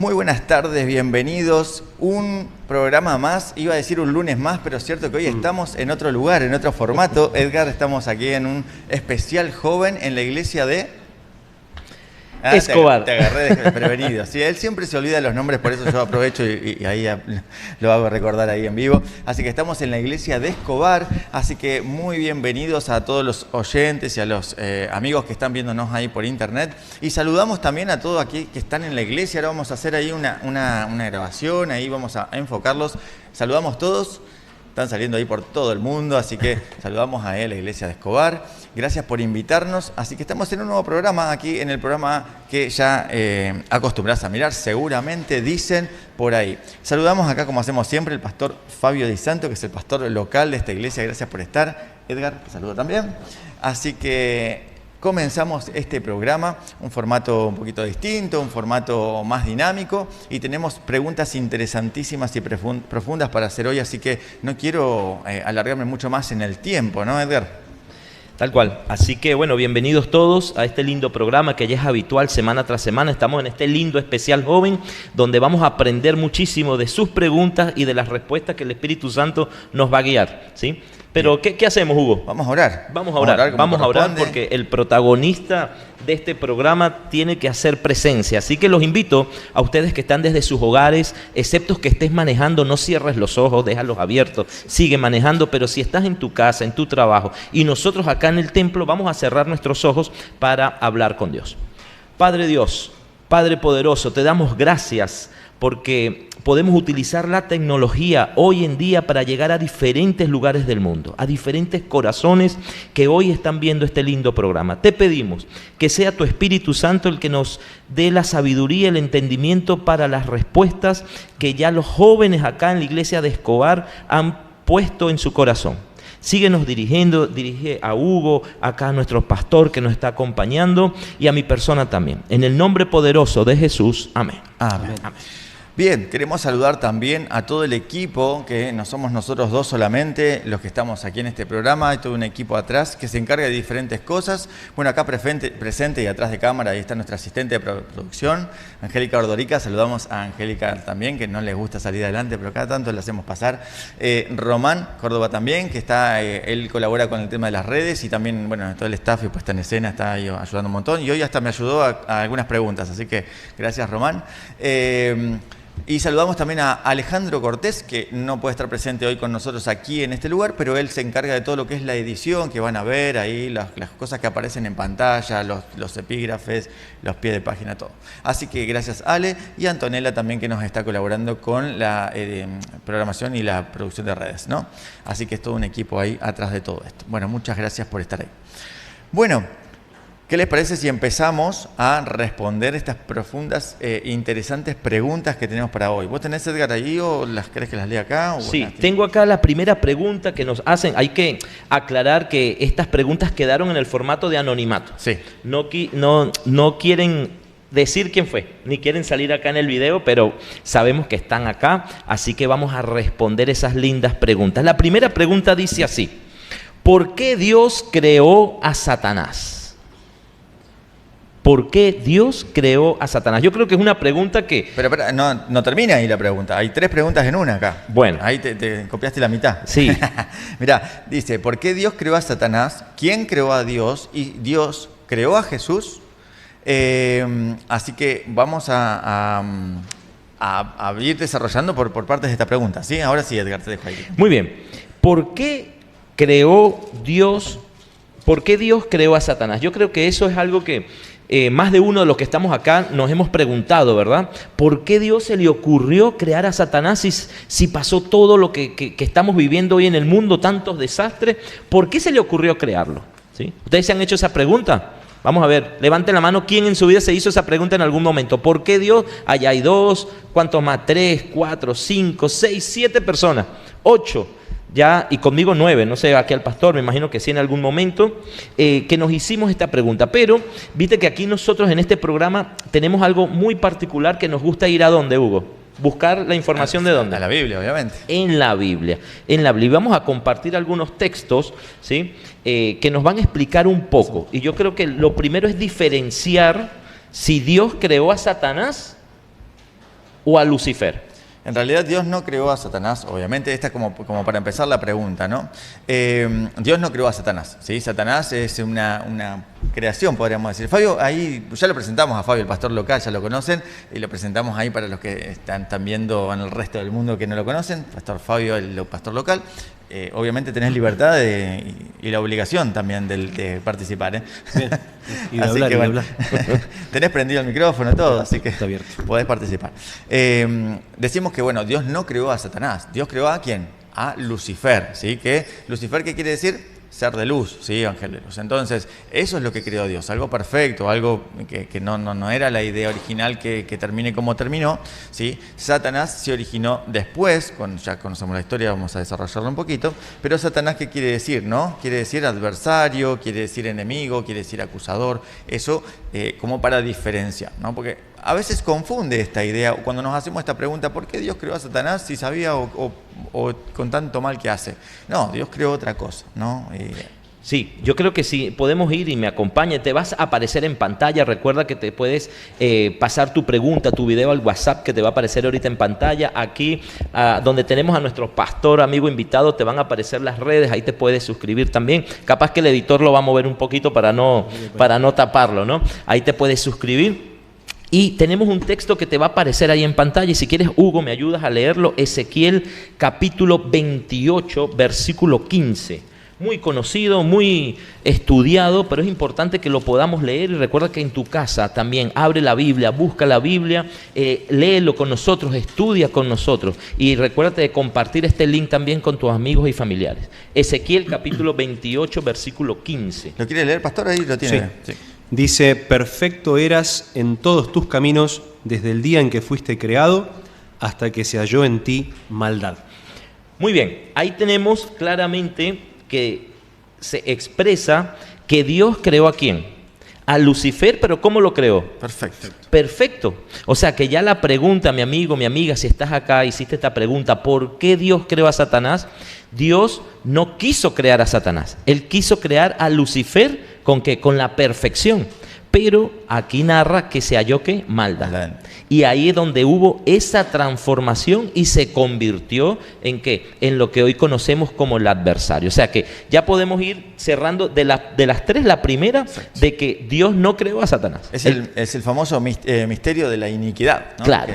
Muy buenas tardes, bienvenidos. Un programa más, iba a decir un lunes más, pero es cierto que hoy estamos en otro lugar, en otro formato. Edgar, estamos aquí en un especial joven en la iglesia de... Escobar. Te agarré desprevenido. Sí, él siempre se olvida los nombres, por eso yo aprovecho y ahí lo hago recordar ahí en vivo. Así que estamos en la iglesia de Escobar, así que muy bienvenidos a todos los oyentes y a los amigos que están viéndonos ahí por internet. Y saludamos también a todos aquí que están en la iglesia. Ahora vamos a hacer ahí una grabación, ahí vamos a enfocarlos. Saludamos todos. Están saliendo ahí por todo el mundo, así que saludamos a la iglesia de Escobar. Gracias por invitarnos. Así que estamos en un nuevo programa, aquí en el programa que ya acostumbrás a mirar, seguramente dicen por ahí. Saludamos acá, como hacemos siempre, el pastor Fabio Di Santo, que es el pastor local de esta iglesia. Gracias por estar. Edgar, te saludo también. Así que comenzamos este programa, un formato un poquito distinto, un formato más dinámico, y tenemos preguntas interesantísimas y profundas para hacer hoy, así que no quiero alargarme mucho más en el tiempo, ¿no, Edgar? Tal cual. Así que, bueno, bienvenidos todos a este lindo programa que ya es habitual semana tras semana. Estamos en este lindo especial joven, donde vamos a aprender muchísimo de sus preguntas y de las respuestas que el Espíritu Santo nos va a guiar, ¿sí? Pero, ¿qué hacemos, Hugo? Vamos a orar. Vamos a orar porque el protagonista de este programa tiene que hacer presencia. Así que los invito a ustedes que están desde sus hogares, excepto que estés manejando, no cierres los ojos, déjalos abiertos, sigue manejando, pero si estás en tu casa, en tu trabajo, y nosotros acá en el templo, vamos a cerrar nuestros ojos para hablar con Dios. Padre Dios, Padre poderoso, te damos gracias porque podemos utilizar la tecnología hoy en día para llegar a diferentes lugares del mundo, a diferentes corazones que hoy están viendo este lindo programa. Te pedimos que sea tu Espíritu Santo el que nos dé la sabiduría, el entendimiento para las respuestas que ya los jóvenes acá en la iglesia de Escobar han puesto en su corazón. Síguenos dirigiendo, dirige a Hugo, acá a nuestro pastor que nos está acompañando, y a mi persona también. En el nombre poderoso de Jesús, amén. Amén. Amén. Bien, queremos saludar también a todo el equipo, que no somos nosotros dos solamente los que estamos aquí en este programa, hay todo un equipo atrás que se encarga de diferentes cosas. Bueno, acá presente y atrás de cámara, ahí está nuestra asistente de producción, Angélica Ordorica. Saludamos a Angélica también, que no le gusta salir adelante, pero cada tanto le hacemos pasar. Román Córdoba también, que está, él colabora con el tema de las redes, y también, bueno, todo el staff y puesta en escena está ahí ayudando un montón, y hoy hasta me ayudó a algunas preguntas, así que gracias, Román. Y saludamos también a Alejandro Cortés, que no puede estar presente hoy con nosotros aquí en este lugar, pero él se encarga de todo lo que es la edición, que van a ver ahí, las cosas que aparecen en pantalla, los epígrafes, los pies de página, todo. Así que gracias, Ale, y a Antonella también, que nos está colaborando con la programación y la producción de redes, ¿no? Así que es todo un equipo ahí atrás de todo esto. Bueno, muchas gracias por estar ahí. Bueno, ¿qué les parece si empezamos a responder estas profundas e interesantes preguntas que tenemos para hoy? ¿Vos tenés, Edgar, ahí, o las querés que las lea acá? Sí, tengo acá la primera pregunta que nos hacen. Hay que aclarar que estas preguntas quedaron en el formato de anonimato. Sí. No quieren decir quién fue, ni quieren salir acá en el video, pero sabemos que están acá, así que vamos a responder esas lindas preguntas. La primera pregunta dice así: ¿por qué Dios creó a Satanás? ¿Por qué Dios creó a Satanás? Yo creo que es una pregunta que... Pero no termina ahí la pregunta. Hay tres preguntas en una acá. Bueno. Ahí te copiaste la mitad. Sí. Mirá, dice, ¿por qué Dios creó a Satanás? ¿Quién creó a Dios? ¿Y Dios creó a Jesús? Así que vamos a ir desarrollando por partes de esta pregunta, ¿sí? Ahora sí, Edgar, te dejo ahí. Muy bien. ¿Por qué Dios creó a Satanás? Yo creo que eso es algo que más de uno de los que estamos acá nos hemos preguntado, ¿verdad? ¿Por qué Dios se le ocurrió crear a Satanás si pasó todo lo que estamos viviendo hoy en el mundo, tantos desastres? ¿Por qué se le ocurrió crearlo? ¿Sí? ¿Ustedes se han hecho esa pregunta? Vamos a ver, levanten la mano, ¿quién en su vida se hizo esa pregunta en algún momento? ¿Por qué Dios? Allá hay 2, ¿cuántos más? 3, 4, 5, 6, 7 personas, 8. Ya, y conmigo 9, no sé, aquí al pastor, me imagino que sí en algún momento, que nos hicimos esta pregunta. Pero, viste que aquí nosotros en este programa tenemos algo muy particular que nos gusta ir a dónde, Hugo. Buscar la información de dónde. A la Biblia, obviamente. En la Biblia. En la Biblia. Vamos a compartir algunos textos, ¿sí? Que nos van a explicar un poco. Y yo creo que lo primero es diferenciar si Dios creó a Satanás o a Lucifer? En realidad Dios no creó a Satanás, obviamente, esta es como para empezar la pregunta, ¿no? Dios no creó a Satanás, ¿sí? Satanás es una creación, podríamos decir. Fabio, ahí ya lo presentamos a Fabio, el pastor local, ya lo conocen, y lo presentamos ahí para los que están viendo en el resto del mundo que no lo conocen, Pastor Fabio, el pastor local. Obviamente tenés libertad y la obligación también de participar, ¿eh? Bien. Y de hablar, bueno, tenés prendido el micrófono, todo, así que está abierto. Podés participar. Decimos que, bueno, Dios no creó a Satanás. ¿Dios creó a quién? A Lucifer, ¿sí? ¿Lucifer qué quiere decir? Ser de luz, ¿sí? Ángel de luz. Entonces, eso es lo que creó Dios, algo perfecto, algo que no era la idea original que termine como terminó, ¿sí? Satanás se originó después, ya conocemos la historia, vamos a desarrollarla un poquito, pero Satanás, ¿qué quiere decir, no? Quiere decir adversario, quiere decir enemigo, quiere decir acusador, eso como para diferenciar, ¿no? Porque a veces confunde esta idea cuando nos hacemos esta pregunta, ¿por qué Dios creó a Satanás si sabía o con tanto mal que hace? No, Dios creó otra cosa, ¿no? Sí, yo creo que sí, podemos ir y me acompaña, te vas a aparecer en pantalla, recuerda que te puedes pasar tu pregunta, tu video al WhatsApp que te va a aparecer ahorita en pantalla, aquí donde tenemos a nuestro pastor, amigo invitado, te van a aparecer las redes, ahí te puedes suscribir también, capaz que el editor lo va a mover un poquito para no taparlo, ¿no? Ahí te puedes suscribir. Y tenemos un texto que te va a aparecer ahí en pantalla y si quieres, Hugo, me ayudas a leerlo, Ezequiel capítulo 28, versículo 15. Muy conocido, muy estudiado, pero es importante que lo podamos leer y recuerda que en tu casa también abre la Biblia, busca la Biblia, léelo con nosotros, estudia con nosotros y recuérdate de compartir este link también con tus amigos y familiares. Ezequiel capítulo 28, versículo 15. ¿Lo quiere leer, pastor? Ahí lo tiene. Sí. Dice, perfecto eras en todos tus caminos desde el día en que fuiste creado hasta que se halló en ti maldad. Muy bien, ahí tenemos claramente que se expresa que Dios creó ¿a quién? A Lucifer, pero ¿cómo lo creó? Perfecto. O sea que ya la pregunta, mi amigo, mi amiga, si estás acá, hiciste esta pregunta, ¿por qué Dios creó a Satanás? Dios no quiso crear a Satanás, Él quiso crear a Lucifer, ¿con qué? Con la perfección. Pero aquí narra que se halló ¿qué? Maldad. Y ahí es donde hubo esa transformación y se convirtió en ¿qué? En lo que hoy conocemos como el adversario. O sea que ya podemos ir cerrando de las tres, la primera, de que Dios no creó a Satanás. Es el famoso misterio de la iniquidad, ¿no? Claro.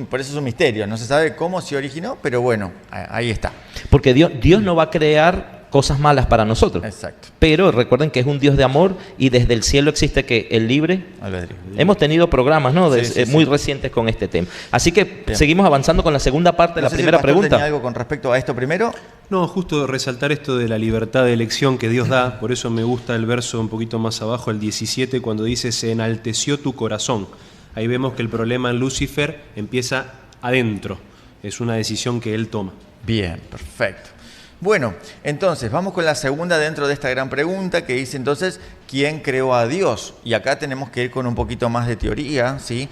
Por eso es un misterio, no se sabe cómo se originó, pero bueno, ahí está. Porque Dios no va a crear cosas malas para nosotros. Exacto. Pero recuerden que es un Dios de amor y desde el cielo existe que el libre albedrío. Hemos tenido programas, ¿no? Muy recientes con este tema. Así que seguimos avanzando con la segunda parte de la primera pregunta. ¿Tenía algo con respecto a esto primero? No, justo resaltar esto de la libertad de elección que Dios da, por eso me gusta el verso un poquito más abajo, el 17, cuando dice, se enalteció tu corazón. Ahí vemos que el problema en Lucifer empieza adentro, es una decisión que él toma. Bien, perfecto. Bueno, entonces vamos con la segunda dentro de esta gran pregunta que dice entonces, ¿quién creó a Dios? Y acá tenemos que ir con un poquito más de teoría, ¿sí?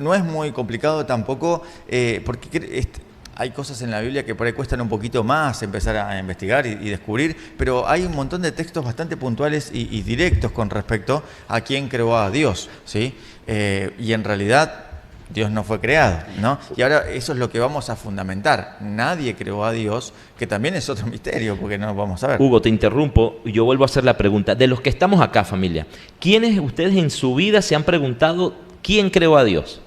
No es muy complicado tampoco, porque hay cosas en la Biblia que por ahí cuestan un poquito más empezar a investigar y descubrir, pero hay un montón de textos bastante puntuales y directos con respecto a quién creó a Dios, ¿sí? Y en realidad Dios no fue creado, ¿no? Y ahora eso es lo que vamos a fundamentar. Nadie creó a Dios, que también es otro misterio, porque no lo vamos a ver. Hugo, te interrumpo y yo vuelvo a hacer la pregunta. De los que estamos acá, familia, ¿quiénes ustedes en su vida se han preguntado quién creó a Dios?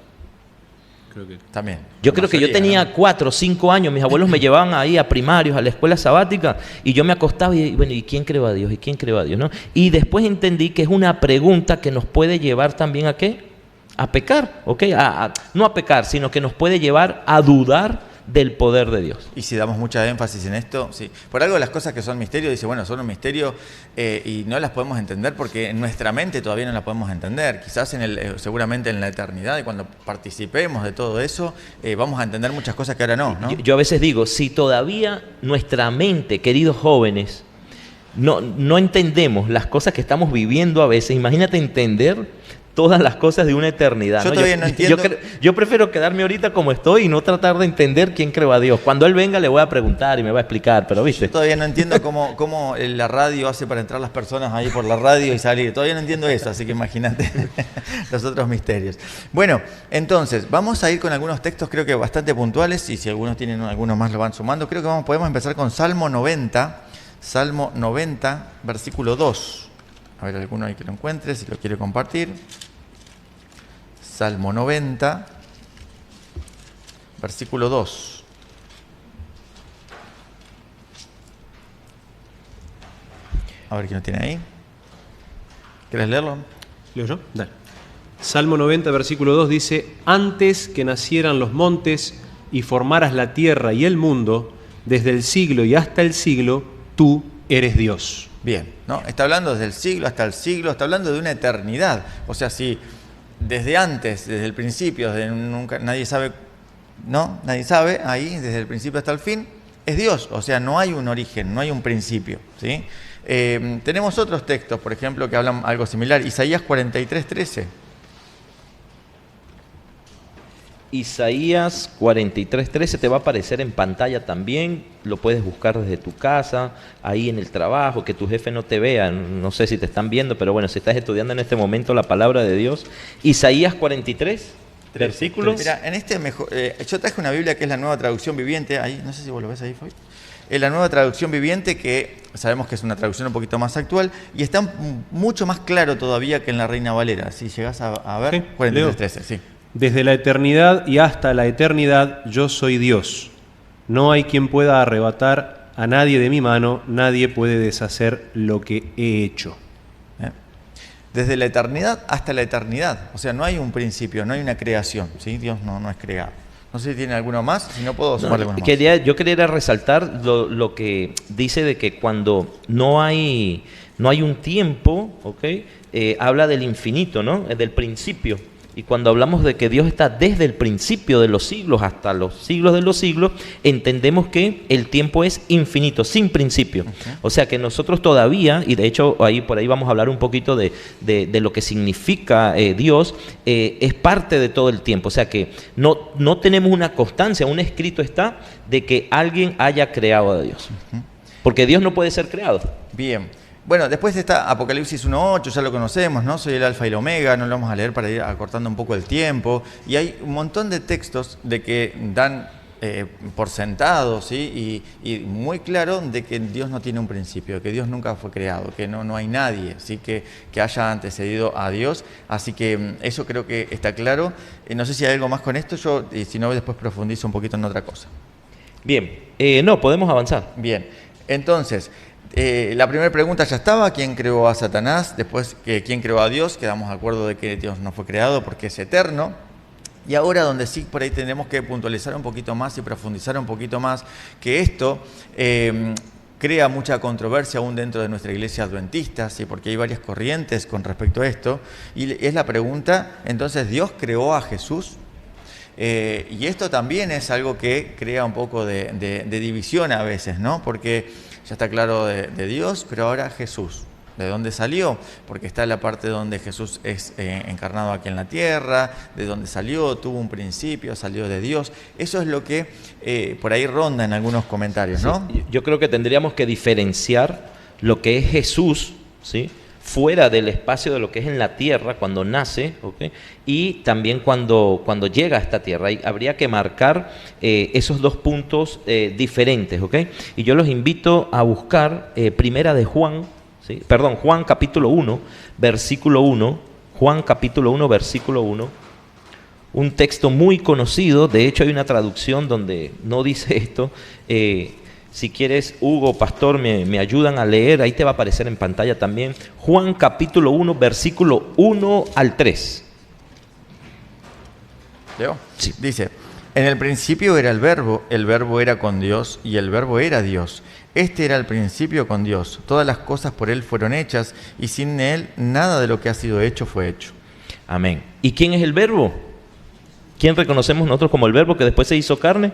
Creo que también. Yo creo que yo tenía 4 o 5 años, mis abuelos me llevaban ahí a primarios, a la escuela sabática, y yo me acostaba y bueno, ¿y quién creó a Dios? ¿Y quién creó a Dios? ¿No? Y después entendí que es una pregunta que nos puede llevar también a ¿qué? A pecar, ¿ok? No a pecar, sino que nos puede llevar a dudar del poder de Dios. Y si damos mucha énfasis en esto, sí. Por algo las cosas que son misterios, dice, bueno, son un misterio y no las podemos entender porque en nuestra mente todavía no las podemos entender. Quizás seguramente en la eternidad y cuando participemos de todo eso, vamos a entender muchas cosas que ahora no, ¿no? Yo a veces digo, si todavía nuestra mente, queridos jóvenes, no entendemos las cosas que estamos viviendo a veces, imagínate entender todas las cosas de una eternidad. Yo todavía no entiendo. Yo prefiero quedarme ahorita como estoy y no tratar de entender quién creó a Dios. Cuando Él venga le voy a preguntar y me va a explicar, pero ¿viste? Yo todavía no entiendo cómo la radio hace para entrar las personas ahí por la radio y salir. Todavía no entiendo eso, así que imagínate los otros misterios. Bueno, entonces, vamos a ir con algunos textos creo que bastante puntuales y si algunos tienen algunos más lo van sumando. Creo que podemos empezar con Salmo 90, versículo 2. A ver, alguno ahí que lo encuentre, si lo quiere compartir. Salmo 90, versículo 2. A ver quién lo tiene ahí. ¿Quieres leerlo? ¿Leo yo? Dale. Salmo 90, versículo 2 dice: Antes que nacieran los montes y formaras la tierra y el mundo, desde el siglo y hasta el siglo, tú eres Dios. Bien, ¿no? Está hablando desde el siglo hasta el siglo, está hablando de una eternidad. O sea, si desde antes, desde el principio, desde nunca, nadie sabe, ahí, desde el principio hasta el fin, es Dios. O sea, no hay un origen, no hay un principio, ¿sí? Tenemos otros textos, por ejemplo, que hablan algo similar. Isaías 43:13. Isaías 43:13 te va a aparecer en pantalla también, lo puedes buscar desde tu casa, ahí en el trabajo, que tu jefe no te vea, no sé si te están viendo, pero bueno, si estás estudiando en este momento la palabra de Dios. Isaías 43, versículos. Mira, en yo traje una Biblia que es la Nueva Traducción Viviente, ahí, no sé si vos lo ves ahí, Foy. Es la Nueva Traducción Viviente, que sabemos que es una traducción un poquito más actual y está mucho más claro todavía que en la Reina Valera. Si llegás a ver, 43:13, sí. Desde la eternidad y hasta la eternidad yo soy Dios. No hay quien pueda arrebatar a nadie de mi mano, nadie puede deshacer lo que he hecho. Desde la eternidad hasta la eternidad. O sea, no hay un principio, no hay una creación, ¿sí? Dios no es creado. No sé si tiene alguno más, si no puedo sumarle alguno más. Yo quería resaltar lo que dice de que cuando no hay un tiempo, ¿okay? Habla del infinito, ¿no? Del principio. Y cuando hablamos de que Dios está desde el principio de los siglos hasta los siglos de los siglos, entendemos que el tiempo es infinito, sin principio. Okay. O sea que nosotros todavía, y de hecho por ahí vamos a hablar un poquito de lo que significa Dios, es parte de todo el tiempo. O sea que no tenemos una constancia, un escrito está de que alguien haya creado a Dios. Porque Dios no puede ser creado. Bien. Bueno, después está Apocalipsis 1:8, ya lo conocemos, ¿no? Soy el alfa y el omega, no lo vamos a leer para ir acortando un poco el tiempo. Y hay un montón de textos de que dan por sentado, ¿sí? Y muy claro de que Dios no tiene un principio, que Dios nunca fue creado, que no hay nadie, ¿sí? que haya antecedido a Dios. Así que eso creo que está claro. No sé si hay algo más con esto, si no después profundizo un poquito en otra cosa. Bien, no, podemos avanzar. Bien, entonces... la primera pregunta ya estaba: ¿quién creó a Satanás? Después, ¿quién creó a Dios? Quedamos de acuerdo de que Dios no fue creado porque es eterno. Y ahora donde sí por ahí tenemos que puntualizar un poquito más y profundizar un poquito más, que esto crea mucha controversia aún dentro de nuestra iglesia adventista, ¿sí? Porque hay varias corrientes con respecto a esto. Y es la pregunta, entonces, ¿Dios creó a Jesús? Y esto también es algo que crea un poco de división a veces, ¿no? Porque ya está claro de Dios, pero ahora Jesús. ¿De dónde salió? Porque está la parte donde Jesús es encarnado aquí en la tierra, de dónde salió, tuvo un principio, salió de Dios. Eso es lo que por ahí ronda en algunos comentarios, ¿no? Sí, yo creo que tendríamos que diferenciar lo que es Jesús, ¿sí? Fuera del espacio de lo que es en la tierra cuando nace, ¿okay? Y también cuando llega a esta tierra. Habría que marcar esos dos puntos diferentes, ¿okay? Y yo los invito a buscar primera de Juan, ¿sí? Juan capítulo 1, versículo 1, Juan capítulo 1, versículo 1, un texto muy conocido. De hecho hay una traducción donde no dice esto. Si quieres, Hugo, Pastor, me ayudan a leer, ahí te va a aparecer en pantalla también. Juan capítulo 1, versículo 1 al 3. ¿Leo? Sí. Dice: en el principio era el verbo era con Dios y el verbo era Dios. Este era el principio con Dios. Todas las cosas por Él fueron hechas y sin Él nada de lo que ha sido hecho fue hecho. Amén. ¿Y quién es el verbo? ¿Quién reconocemos nosotros como el verbo que después se hizo carne?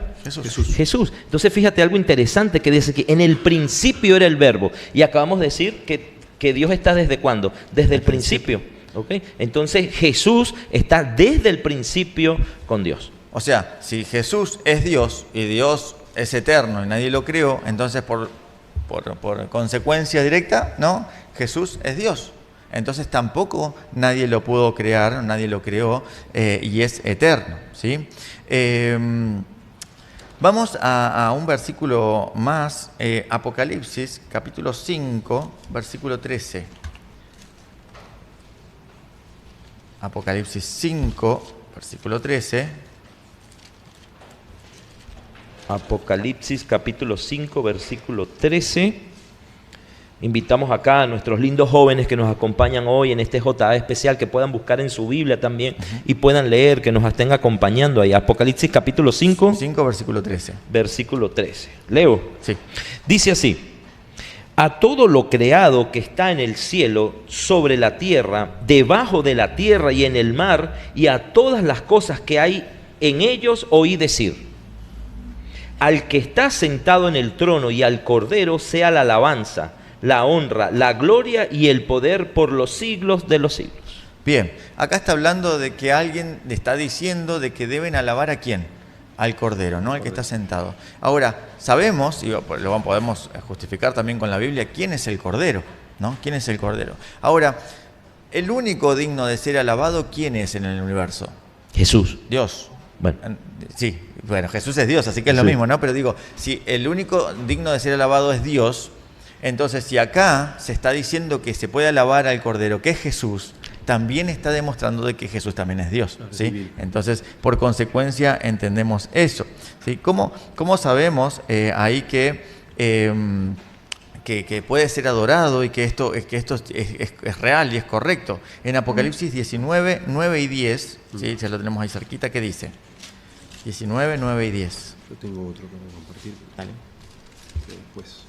Jesús. Entonces fíjate algo interesante que dice que en el principio era el verbo. Y acabamos de decir que Dios está ¿desde cuándo? Desde el principio. ¿Okay? Entonces Jesús está desde el principio con Dios. O sea, si Jesús es Dios y Dios es eterno y nadie lo creó, entonces por consecuencia directa, ¿no? Jesús es Dios. Entonces tampoco nadie lo pudo crear, nadie lo creó y es eterno, ¿sí? Vamos a un versículo más, Apocalipsis, capítulo 5, versículo 13. Apocalipsis 5, versículo 13. Apocalipsis, capítulo 5, versículo 13. Invitamos acá a nuestros lindos jóvenes que nos acompañan hoy en este JA especial, que puedan buscar en su Biblia también y puedan leer, que nos estén acompañando ahí. Apocalipsis capítulo 5, 5, versículo 13. Versículo 13. ¿Leo? Sí. Dice así: a todo lo creado que está en el cielo, sobre la tierra, debajo de la tierra y en el mar, y a todas las cosas que hay en ellos, oí decir: al que está sentado en el trono y al Cordero sea la alabanza, la honra, la gloria y el poder por los siglos de los siglos. Bien, acá está hablando de que alguien le está diciendo de que deben alabar ¿a quién? Al Cordero, ¿no? Al que está sentado. Ahora, sabemos, y lo podemos justificar también con la Biblia, ¿quién es el Cordero? ¿No? ¿Quién es el Cordero? Ahora, el único digno de ser alabado, ¿quién es en el universo? Jesús. Dios. Bueno. Sí, bueno, Jesús es Dios, así que es lo mismo, ¿no? Pero digo, si el único digno de ser alabado es Dios, entonces si acá se está diciendo que se puede alabar al Cordero, que es Jesús, también está demostrando de que Jesús también es Dios, ¿sí? Entonces, por consecuencia, entendemos eso, ¿sí? ¿Cómo sabemos ahí que puede ser adorado y que esto es real y es correcto? En Apocalipsis 19, 9 y 10, ¿sí? Ya lo tenemos ahí cerquita, ¿qué dice? 19, 9 y 10. Yo tengo otro para compartir. Dale. Después.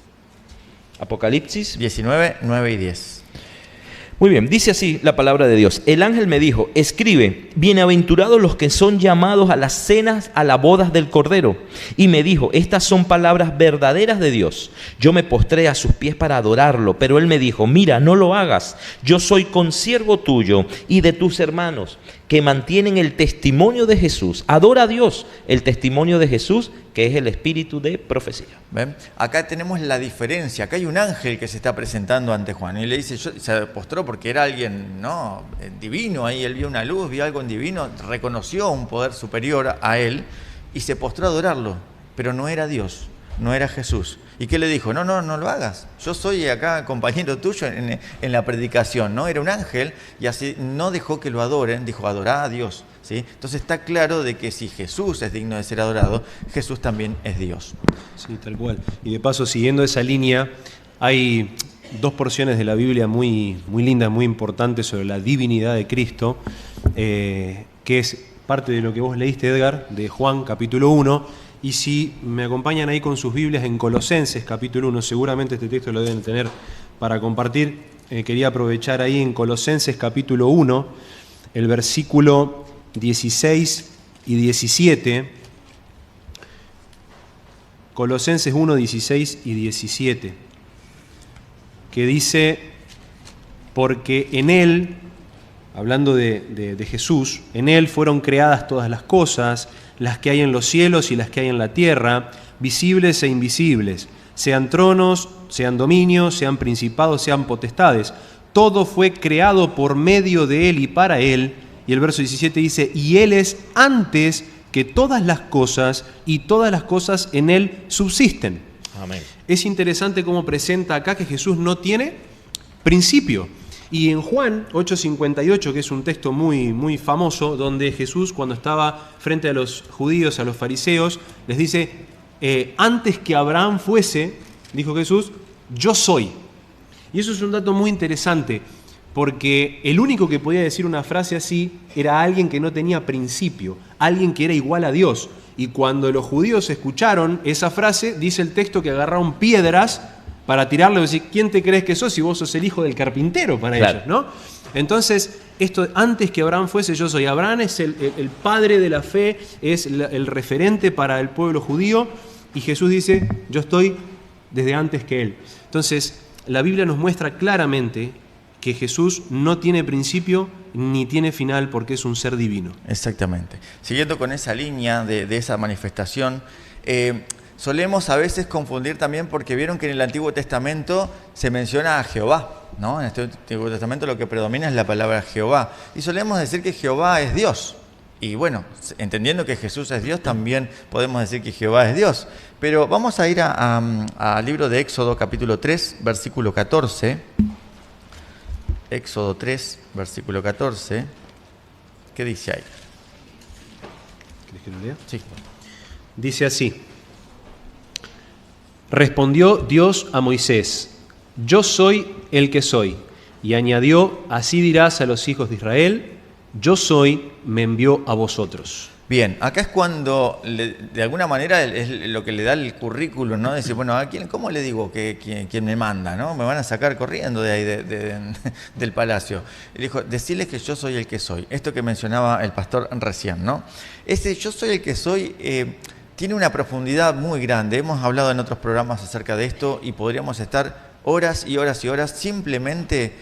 Apocalipsis 19, 9 y 10. Muy bien, dice así la palabra de Dios. El ángel me dijo: escribe, bienaventurados los que son llamados a las cenas, a las bodas del Cordero. Y me dijo: estas son palabras verdaderas de Dios. Yo me postré a sus pies para adorarlo, pero él me dijo: mira, no lo hagas. Yo soy consiervo tuyo y de tus hermanos, que mantienen el testimonio de Jesús. Adora a Dios, el testimonio de Jesús, que es el espíritu de profecía. ¿Ven? Acá tenemos la diferencia. Acá hay un ángel que se está presentando ante Juan y le dice, se postró porque era alguien, ¿no?, divino. Ahí él vio una luz, vio algo en divino, reconoció un poder superior a él y se postró a adorarlo, pero no era Dios, no era Jesús. ¿Y qué le dijo? No lo hagas. Yo soy acá compañero tuyo en la predicación, ¿no? Era un ángel y así no dejó que lo adoren, dijo: adorá a Dios, ¿sí? Entonces está claro de que si Jesús es digno de ser adorado, Jesús también es Dios. Sí, tal cual. Y de paso, siguiendo esa línea, hay dos porciones de la Biblia muy, muy lindas, muy importantes sobre la divinidad de Cristo, que es parte de lo que vos leíste, Edgar, de Juan capítulo 1. Y si me acompañan ahí con sus Biblias en Colosenses capítulo 1, seguramente este texto lo deben tener para compartir. Quería aprovechar ahí en Colosenses capítulo 1, el versículo 16 y 17. Colosenses 1, 16 y 17. Que dice: porque en Él, hablando de Jesús, en Él fueron creadas todas las cosas, las que hay en los cielos y las que hay en la tierra, visibles e invisibles, sean tronos, sean dominios, sean principados, sean potestades. Todo fue creado por medio de Él y para Él. Y el verso 17 dice: y Él es antes que todas las cosas, y todas las cosas en Él subsisten. Amén. Es interesante cómo presenta acá que Jesús no tiene principio. Y en Juan 8:58, que es un texto muy, muy famoso, donde Jesús, cuando estaba frente a los judíos, a los fariseos, les dice: antes que Abraham fuese, dijo Jesús, yo soy. Y eso es un dato muy interesante, porque el único que podía decir una frase así era alguien que no tenía principio, alguien que era igual a Dios. Y cuando los judíos escucharon esa frase, dice el texto que agarraron piedras para tirarle y decir: ¿quién te crees que sos si vos sos el hijo del carpintero para ellos, ¿no? Entonces, esto, antes que Abraham fuese, yo soy. Abraham es el padre de la fe, es el referente para el pueblo judío, y Jesús dice: yo estoy desde antes que él. Entonces, la Biblia nos muestra claramente que Jesús no tiene principio ni tiene final porque es un ser divino. Exactamente. Siguiendo con esa línea de esa manifestación, solemos a veces confundir también porque vieron que en el Antiguo Testamento se menciona a Jehová, ¿no? En el Antiguo Testamento lo que predomina es la palabra Jehová. Y solemos decir que Jehová es Dios. Y bueno, entendiendo que Jesús es Dios, también podemos decir que Jehová es Dios. Pero vamos a ir al libro de Éxodo, capítulo 3, versículo 14. Éxodo 3, versículo 14. ¿Qué dice ahí? ¿Querés que lo lea? Sí. Dice así: respondió Dios a Moisés: yo soy el que soy. Y añadió: así dirás a los hijos de Israel: yo soy, me envió a vosotros. Bien, acá es cuando, de alguna manera, es lo que le da el currículum, ¿no? Decir, bueno, ¿a quién, cómo le digo quién me manda, ¿no? Me van a sacar corriendo de ahí, del palacio. Le dijo, decirles que yo soy el que soy. Esto que mencionaba el pastor recién, ¿no? Ese yo soy el que soy tiene una profundidad muy grande. Hemos hablado en otros programas acerca de esto y podríamos estar horas y horas y horas simplemente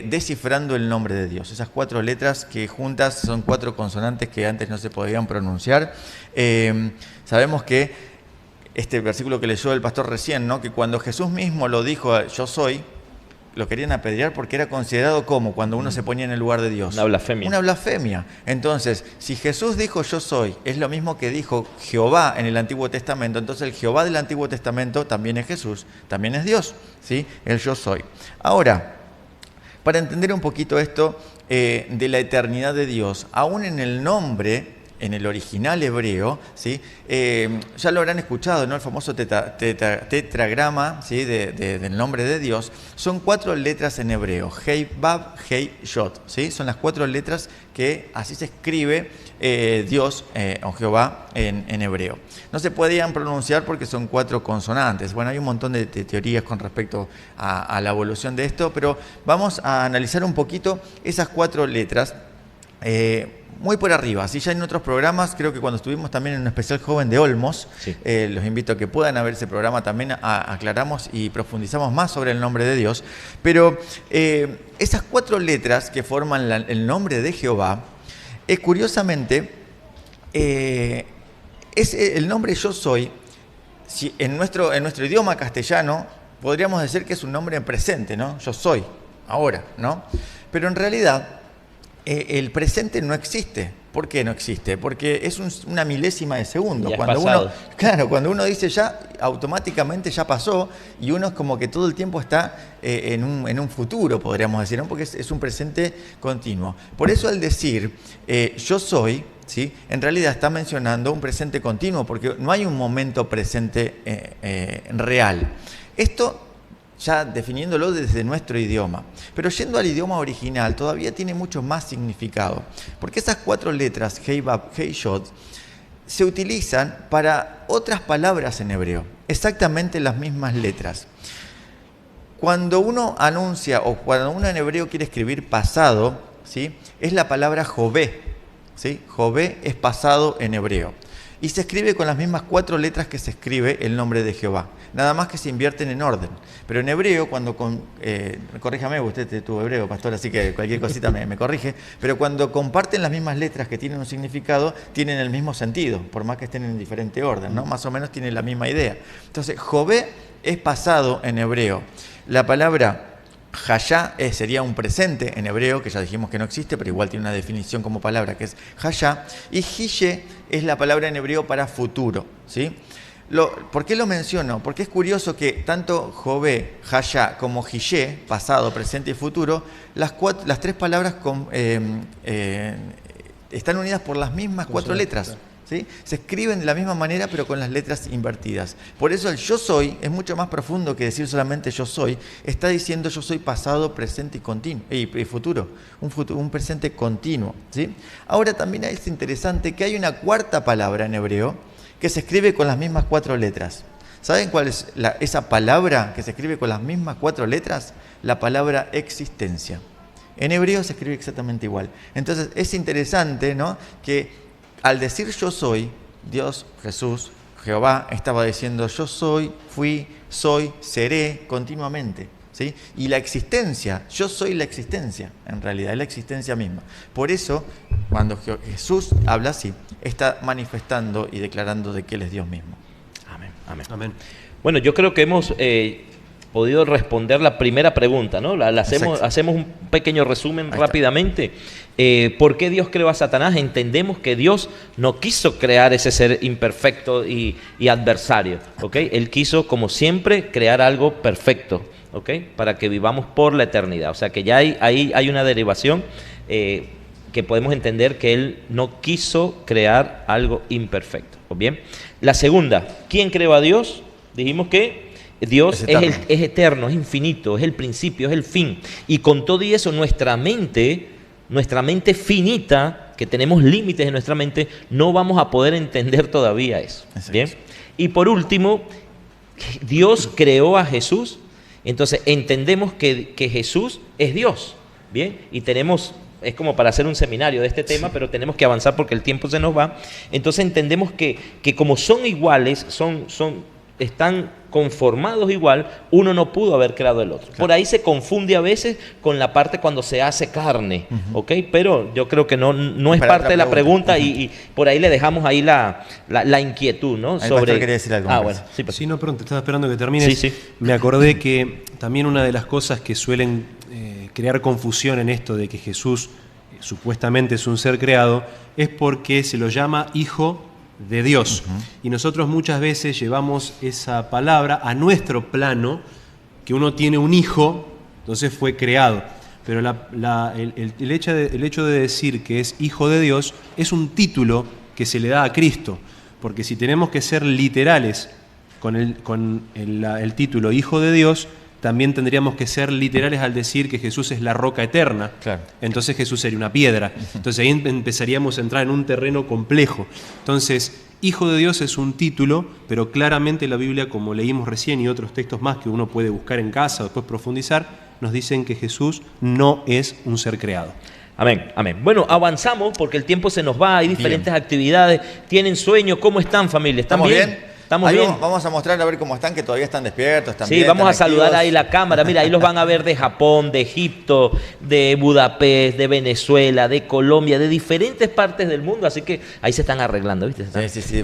descifrando el nombre de Dios. Esas 4 letras que juntas son 4 consonantes que antes no se podían pronunciar. Sabemos que este versículo que leyó el pastor recién, ¿no? Que cuando Jesús mismo lo dijo, yo soy, lo querían apedrear porque era considerado como cuando uno se ponía en el lugar de Dios. Una blasfemia. Una blasfemia. Entonces, si Jesús dijo yo soy, es lo mismo que dijo Jehová en el Antiguo Testamento, entonces el Jehová del Antiguo Testamento también es Jesús, también es Dios, ¿sí? El yo soy. Ahora, para entender un poquito esto de la eternidad de Dios, aún en el nombre, en el original hebreo, ¿sí? Ya lo habrán escuchado, ¿no? El famoso tetragrama, ¿sí? Del nombre de Dios. Son 4 letras en hebreo, Hei, Vav, Hei, Yod, ¿sí? Son las 4 letras que así se escribe Dios o Jehová en hebreo. No se podían pronunciar porque son 4 consonantes. Bueno, hay un montón de teorías con respecto a la evolución de esto, pero vamos a analizar un poquito esas 4 letras. Muy por arriba, así ya en otros programas, creo que cuando estuvimos también en un especial joven de Olmos, sí. Los invito a que puedan ver ese programa, también aclaramos y profundizamos más sobre el nombre de Dios, pero esas 4 letras que forman el nombre de Jehová, curiosamente, es el nombre yo soy, si en nuestro idioma castellano podríamos decir que es un nombre en presente, ¿no? Yo soy, ahora, ¿no? Pero en realidad el presente no existe. ¿Por qué no existe? Porque es una milésima de segundo. Cuando uno dice ya, automáticamente ya pasó y uno es como que todo el tiempo está en un futuro, podríamos decir, ¿no? Porque es un presente continuo. Por eso al decir yo soy, ¿sí? En realidad está mencionando un presente continuo, porque no hay un momento presente real. Esto ya definiéndolo desde nuestro idioma. Pero yendo al idioma original, todavía tiene mucho más significado. Porque esas 4 letras, Hei, Vav, Hei, Yod, se utilizan para otras palabras en hebreo. Exactamente las mismas letras. Cuando uno anuncia, o cuando uno en hebreo quiere escribir pasado, ¿sí? Es la palabra Jové, ¿sí? Jové es pasado en hebreo. Y se escribe con las mismas 4 letras que se escribe el nombre de Jehová. Nada más que se invierten en orden. Pero en hebreo, corríjame, usted tuvo hebreo, pastor, así que cualquier cosita me corrige. Pero cuando comparten las mismas letras que tienen un significado, tienen el mismo sentido, por más que estén en diferente orden, ¿no? Más o menos tienen la misma idea. Entonces, Jové es pasado en hebreo. La palabra Hayá sería un presente en hebreo, que ya dijimos que no existe, pero igual tiene una definición como palabra, que es Hayá. Y Hiyé es la palabra en hebreo para futuro, ¿sí? ¿Por qué lo menciono? Porque es curioso que tanto Jové, Hayá, como Hiyé, pasado, presente y futuro, las 3 palabras están unidas por las mismas 4 letras. ¿Sí? Se escriben de la misma manera pero con las letras invertidas. Por eso el yo soy es mucho más profundo que decir solamente yo soy. Está diciendo yo soy pasado, presente y continuo, y futuro, un presente continuo, ¿sí? Ahora también es interesante que hay una 4ª palabra en hebreo que se escribe con las mismas 4 letras. ¿Saben cuál es esa palabra que se escribe con las mismas 4 letras? La palabra existencia. En hebreo se escribe exactamente igual. Entonces es interesante, ¿no? Que al decir yo soy, Dios, Jesús, Jehová estaba diciendo yo soy, fui, soy, seré continuamente. ¿sí? Y la existencia, yo soy la existencia, en realidad, es la existencia misma. Por eso, cuando Jesús habla así, está manifestando y declarando de que Él es Dios mismo. Amén, amén. Amén. Bueno, yo creo que hemos podido responder la primera pregunta, ¿no? Hacemos un pequeño resumen rápidamente. ¿Por qué Dios creó a Satanás? Entendemos que Dios no quiso crear ese ser imperfecto y adversario, ¿ok? Él quiso, como siempre, crear algo perfecto, ¿ok? Para que vivamos por la eternidad. O sea que ya hay una derivación que podemos entender que Él no quiso crear algo imperfecto, ¿bien? La segunda, ¿quién creó a Dios? Dijimos que Dios es eterno, es infinito, es el principio, es el fin. Y con todo y eso, nuestra mente finita, que tenemos límites en nuestra mente, no vamos a poder entender todavía eso. ¿Bien? Y por último, Dios creó a Jesús, entonces entendemos que Jesús es Dios. ¿Bien? Y tenemos... Es como para hacer un seminario de este tema, pero tenemos que avanzar porque el tiempo se nos va. Entonces entendemos que como son iguales, están conformados igual, uno no pudo haber creado el otro. Claro. Por ahí se confunde a veces con la parte cuando se hace carne, ¿ok? Pero yo creo que no es parte de la pregunta y por ahí le dejamos ahí la inquietud, ¿no? Sobre... quería decir algo. Bueno. Sí, sí, no, pronto, estaba esperando que termines. Sí. Me acordé que también una de las cosas que suelen crear confusión en esto de que Jesús supuestamente es un ser creado es porque se lo llama hijo de Dios. Y nosotros muchas veces llevamos esa palabra a nuestro plano, que uno tiene un hijo, entonces fue creado. Pero el hecho de decir que es hijo de Dios es un título que se le da a Cristo, porque si tenemos que ser literales con el título hijo de Dios, también tendríamos que ser literales al decir que Jesús es la roca eterna. Claro. Entonces Jesús sería una piedra. Entonces ahí empezaríamos a entrar en un terreno complejo. Entonces, hijo de Dios es un título, pero claramente la Biblia, como leímos recién y otros textos más que uno puede buscar en casa o después profundizar, nos dicen que Jesús no es un ser creado. Amén, amén. Bueno, avanzamos porque el tiempo se nos va, hay diferentes actividades. ¿Tienen sueño? ¿Cómo están, familia? ¿Están bien? ¿Estamos bien? Vamos a mostrar a ver cómo están, que todavía están despiertos. Sí, vamos a saludar ahí la cámara. Mira, ahí los van a ver de Japón, de Egipto, de Budapest, de Venezuela, de Colombia, de diferentes partes del mundo. Así que ahí se están arreglando, ¿viste? Sí.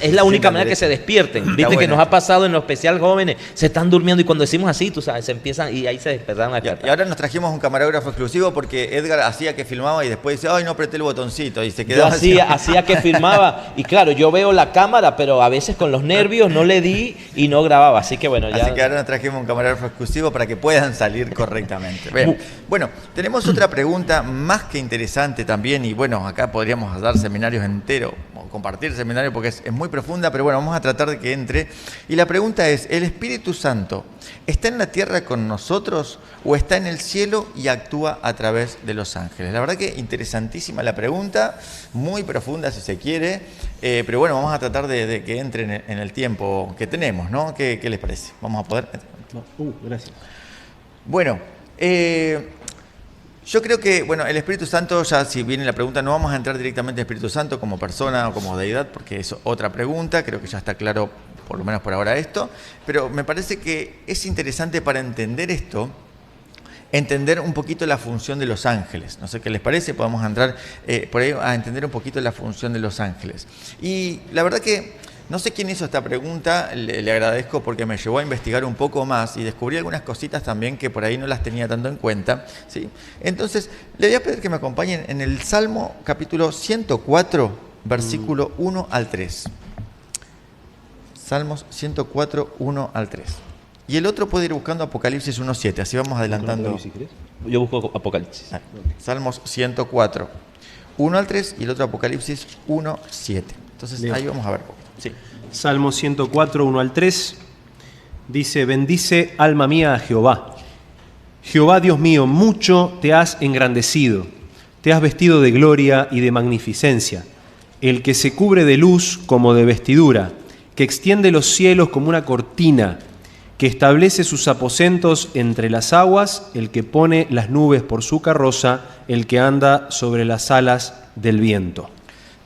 Es la única manera que se despierten. Viste que nos ha pasado en lo especial, jóvenes, se están durmiendo y cuando decimos así, tú sabes, se empiezan y ahí se despertaron a cantar. Y ahora nos trajimos un camarógrafo exclusivo porque Edgar hacía que filmaba y después dice, ay, no apreté el botoncito y se quedaba así. Hacía que filmaba y claro, yo veo la cámara, pero a veces con los nervios no le di y no grababa, así que bueno, ya... Así que ahora nos trajimos un camarógrafo exclusivo para que puedan salir correctamente. Bien. Bueno, tenemos otra pregunta más que interesante también y bueno, acá podríamos dar seminarios enteros, o compartir seminarios porque es muy profunda, pero bueno, vamos a tratar de que entre. Y la pregunta es, ¿el Espíritu Santo está en la tierra con nosotros o está en el cielo y actúa a través de los ángeles? La verdad que interesantísima la pregunta, muy profunda si se quiere, pero bueno, vamos a tratar de que entre en el tiempo que tenemos, ¿no? ¿Qué les parece? ¿Vamos a poder? Gracias. Bueno, yo creo que, bueno, el Espíritu Santo, ya si viene la pregunta, no vamos a entrar directamente al Espíritu Santo como persona o como deidad, porque es otra pregunta, creo que ya está claro, por lo menos por ahora esto, pero me parece que es interesante para entender esto, entender un poquito la función de los ángeles. No sé qué les parece, podemos entrar por ahí a entender un poquito la función de los ángeles. Y la verdad que no sé quién hizo esta pregunta, le agradezco porque me llevó a investigar un poco más y descubrí algunas cositas también que por ahí no las tenía tanto en cuenta, ¿sí? Entonces, le voy a pedir que me acompañen en el Salmo capítulo 104, versículo 1 al 3. Salmos 104, 1 al 3. Y el otro puede ir buscando Apocalipsis 1.7, así vamos adelantando. Yo busco Apocalipsis. Salmos 104, 1 al 3 y el otro Apocalipsis 1.7. Entonces ahí vamos a ver. Sí. Salmo 104, 1 al 3, dice, bendice alma mía a Jehová. Jehová Dios mío, mucho te has engrandecido, te has vestido de gloria y de magnificencia, el que se cubre de luz como de vestidura, que extiende los cielos como una cortina, que establece sus aposentos entre las aguas, el que pone las nubes por su carroza, el que anda sobre las alas del viento.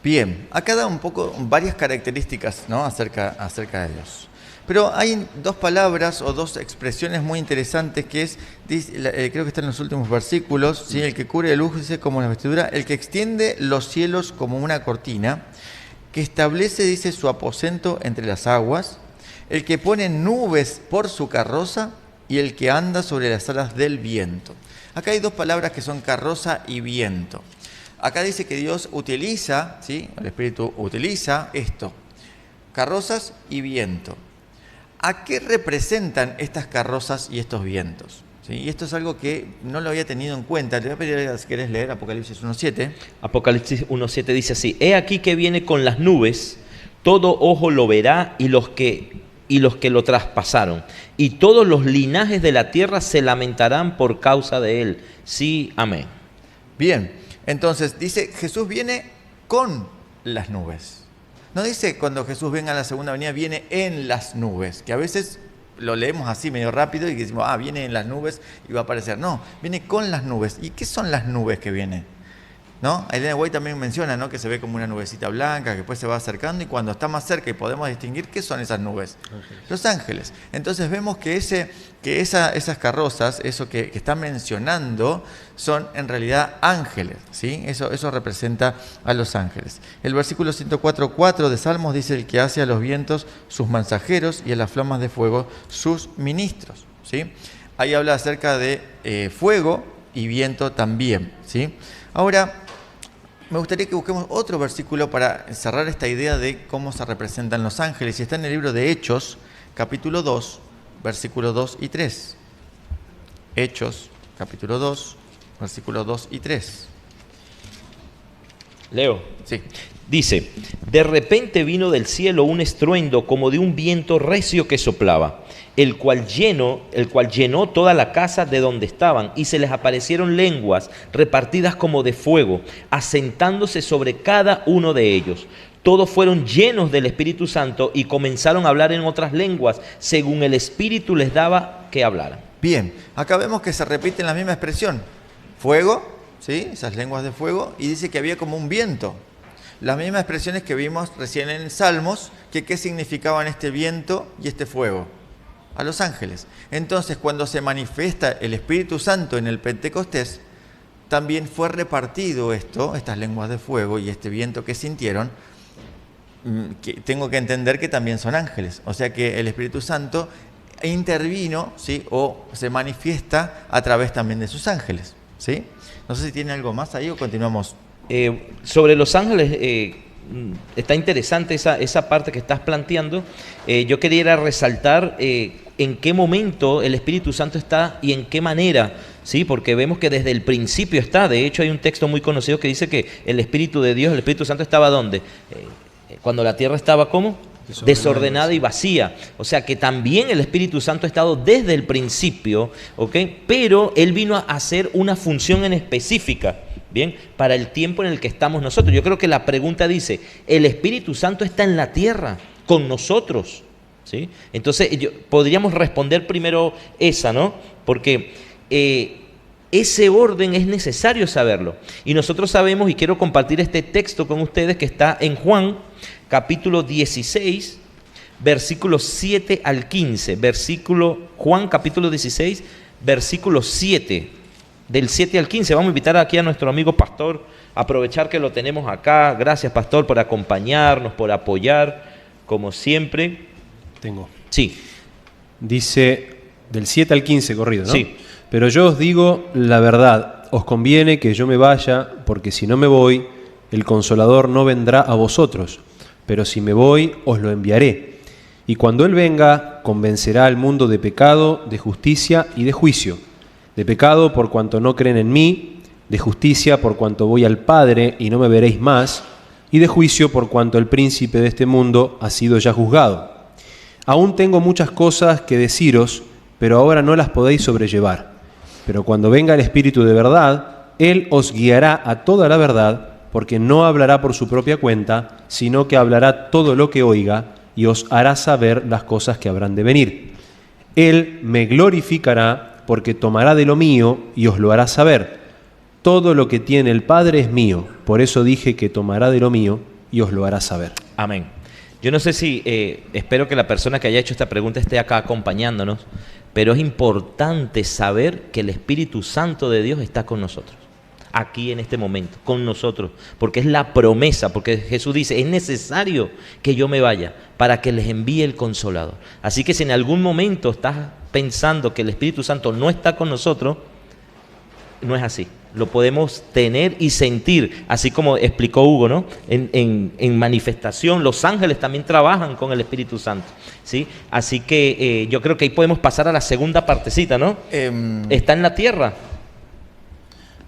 Bien, acá da un poco varias características, ¿no? acerca de Dios. Pero hay dos palabras o dos expresiones muy interesantes que es, creo que están en los últimos versículos, ¿sí? El que cubre de luz dice como la vestidura, el que extiende los cielos como una cortina, que establece, dice, su aposento entre las aguas, el que pone nubes por su carroza y el que anda sobre las alas del viento. Acá hay dos palabras que son carroza y viento. Acá dice que Dios utiliza, ¿sí? El Espíritu utiliza esto, carrozas y viento. ¿A qué representan estas carrozas y estos vientos? ¿Sí? Y esto es algo que no lo había tenido en cuenta. Te voy a pedir si querés leer Apocalipsis 1.7. Apocalipsis 1.7 dice así: He aquí que viene con las nubes, todo ojo lo verá y los que lo traspasaron, y todos los linajes de la tierra se lamentarán por causa de él. Sí, amén. Bien, entonces dice, Jesús viene con las nubes. No dice cuando Jesús venga a la segunda venida, viene en las nubes, que a veces lo leemos así medio rápido y decimos, viene en las nubes y va a aparecer. No, viene con las nubes. ¿Y qué son las nubes que vienen? ¿No? Ellen White también menciona, ¿no?, que se ve como una nubecita blanca, que después se va acercando y cuando está más cerca y podemos distinguir, ¿qué son esas nubes? Ángeles. Los ángeles. Entonces vemos que esas carrozas, eso que está mencionando, son en realidad ángeles, ¿sí? Eso representa a los ángeles. El versículo 104.4 de Salmos dice, el que hace a los vientos sus mensajeros y a las flamas de fuego sus ministros, ¿sí? Ahí habla acerca de fuego y viento también, ¿sí? Ahora, me gustaría que busquemos otro versículo para cerrar esta idea de cómo se representan los ángeles. Y está en el libro de Hechos, capítulo 2, versículos 2 y 3. Hechos, capítulo 2, versículos 2 y 3. Leo. Sí. Dice, de repente vino del cielo un estruendo como de un viento recio que soplaba, el cual llenó toda la casa de donde estaban, y se les aparecieron lenguas repartidas como de fuego, asentándose sobre cada uno de ellos. Todos fueron llenos del Espíritu Santo y comenzaron a hablar en otras lenguas, según el Espíritu les daba que hablaran. Bien, acá vemos que se repite la misma expresión. Fuego, ¿sí? Esas lenguas de fuego, y dice que había como un viento. Las mismas expresiones que vimos recién en Salmos, que qué significaban este viento y este fuego. A los ángeles. Entonces, cuando se manifiesta el Espíritu Santo en el Pentecostés, también fue repartido estas lenguas de fuego y este viento que sintieron, que tengo que entender que también son ángeles. O sea que el Espíritu Santo intervino, ¿sí?, o se manifiesta a través también de sus ángeles, ¿sí? No sé si tiene algo más ahí o continuamos. Sobre los ángeles, está interesante esa parte que estás planteando. Yo quería resaltar en qué momento el Espíritu Santo está y en qué manera, ¿sí? Porque vemos que desde el principio está. De hecho, hay un texto muy conocido que dice que el Espíritu de Dios, el Espíritu Santo, estaba ¿dónde? Cuando la tierra estaba, ¿cómo? Desordenada y vacía. O sea que también el Espíritu Santo ha estado desde el principio, ¿ok? Pero Él vino a hacer una función en específica, ¿bien?, para el tiempo en el que estamos nosotros. Yo creo que la pregunta dice, ¿el Espíritu Santo está en la tierra con nosotros? ¿Sí? Entonces podríamos responder primero esa, ¿no? Porque ese orden es necesario saberlo. Y nosotros sabemos, y quiero compartir este texto con ustedes que está en Juan, capítulo 16, versículos 7 al 15. Juan, capítulo 16, versículo 7. Del 7 al 15. Vamos a invitar aquí a nuestro amigo pastor, aprovechar que lo tenemos acá. Gracias, pastor, por acompañarnos, por apoyar, como siempre. Tengo. Sí. Dice del 7 al 15 corrido, ¿no? Sí. Pero yo os digo la verdad, os conviene que yo me vaya, porque si no me voy, el Consolador no vendrá a vosotros, pero si me voy, os lo enviaré. Y cuando Él venga, convencerá al mundo de pecado, de justicia y de juicio. De pecado por cuanto no creen en mí, de justicia por cuanto voy al Padre y no me veréis más, y de juicio por cuanto el príncipe de este mundo ha sido ya juzgado. Aún tengo muchas cosas que deciros, pero ahora no las podéis sobrellevar. Pero cuando venga el Espíritu de verdad, Él os guiará a toda la verdad, porque no hablará por su propia cuenta, sino que hablará todo lo que oiga y os hará saber las cosas que habrán de venir. Él me glorificará, porque tomará de lo mío y os lo hará saber. Todo lo que tiene el Padre es mío, por eso dije que tomará de lo mío y os lo hará saber. Amén. Yo no sé si, espero que la persona que haya hecho esta pregunta esté acá acompañándonos, pero es importante saber que el Espíritu Santo de Dios está con nosotros, aquí en este momento, con nosotros, porque es la promesa, porque Jesús dice, es necesario que yo me vaya para que les envíe el Consolador. Así que si en algún momento estás pensando que el Espíritu Santo no está con nosotros, no es así. Lo podemos tener y sentir, así como explicó Hugo, ¿no? En manifestación, los ángeles también trabajan con el Espíritu Santo, ¿sí? Así que yo creo que ahí podemos pasar a la segunda partecita, ¿no? Está en la tierra.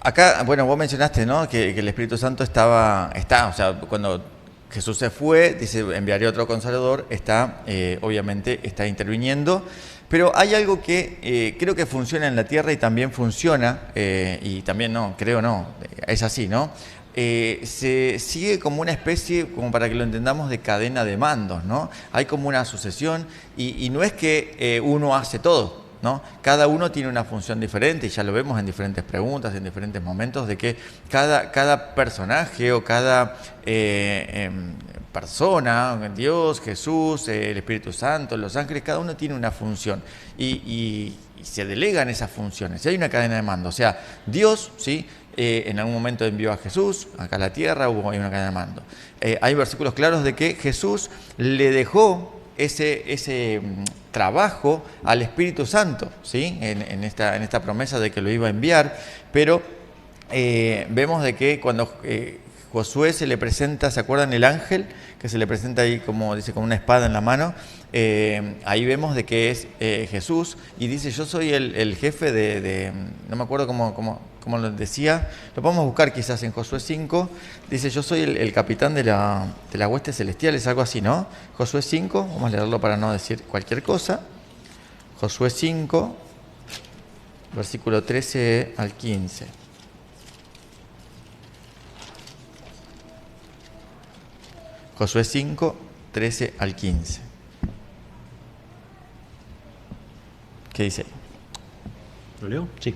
Acá, bueno, vos mencionaste, ¿no? Que el Espíritu Santo o sea, cuando Jesús se fue, dice, enviaré otro Consolador, obviamente está interviniendo. Pero hay algo que creo que funciona en la tierra y también funciona, y también es así, ¿no? Se sigue como una especie, como para que lo entendamos, de cadena de mandos, ¿no? Hay como una sucesión y no es que uno hace todo, ¿no? Cada uno tiene una función diferente y ya lo vemos en diferentes preguntas, en diferentes momentos, de que cada personaje o cada persona, Dios, Jesús, el Espíritu Santo, los ángeles, cada uno tiene una función y se delegan esas funciones. Y hay una cadena de mando. O sea, Dios, ¿sí? En algún momento envió a Jesús acá a la tierra, hay una cadena de mando. Hay versículos claros de que Jesús le dejó ese trabajo al Espíritu Santo, ¿sí? En esta promesa de que lo iba a enviar, pero vemos de que cuando Josué se le presenta, ¿se acuerdan el ángel? Que se le presenta ahí, como dice, con una espada en la mano. Ahí vemos de que es Jesús y dice, yo soy el jefe no me acuerdo cómo lo decía, lo podemos buscar quizás en Josué 5, dice, yo soy el capitán de la hueste celestial, es algo así, ¿no? Josué 5, vamos a leerlo para no decir cualquier cosa. Josué 5, versículo 13 al 15. Josué 5, 13 al 15. ¿Qué dice ahí? ¿Lo leo? Sí.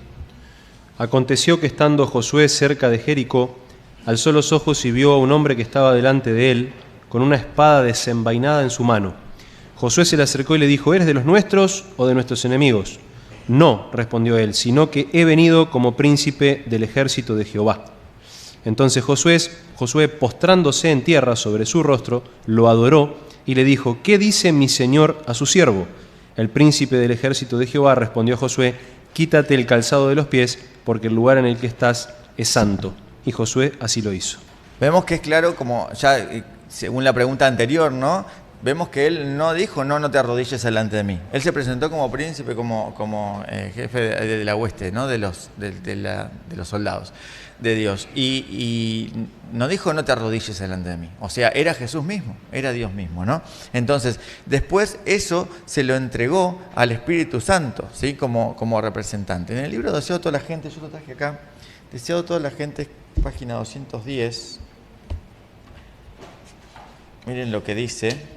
Aconteció que estando Josué cerca de Jericó, alzó los ojos y vio a un hombre que estaba delante de él, con una espada desenvainada en su mano. Josué se le acercó y le dijo, ¿eres de los nuestros o de nuestros enemigos? No, respondió él, sino que he venido como príncipe del ejército de Jehová. Entonces Josué, postrándose en tierra sobre su rostro, lo adoró y le dijo, ¿qué dice mi señor a su siervo? El príncipe del ejército de Jehová respondió a Josué, quítate el calzado de los pies, porque el lugar en el que estás es santo. Y Josué así lo hizo. Vemos que es claro, como ya según la pregunta anterior, ¿no? Vemos que él no dijo, no te arrodilles delante de mí. Él se presentó como príncipe, como jefe de la hueste, ¿no? de los soldados de Dios. Y no dijo, no te arrodilles delante de mí. O sea, era Jesús mismo, era Dios mismo, ¿no? Entonces, después eso se lo entregó al Espíritu Santo, ¿sí? Como representante. En el libro Deseado a toda la gente, yo lo traje acá, Deseado a toda la gente, página 210. Miren lo que dice.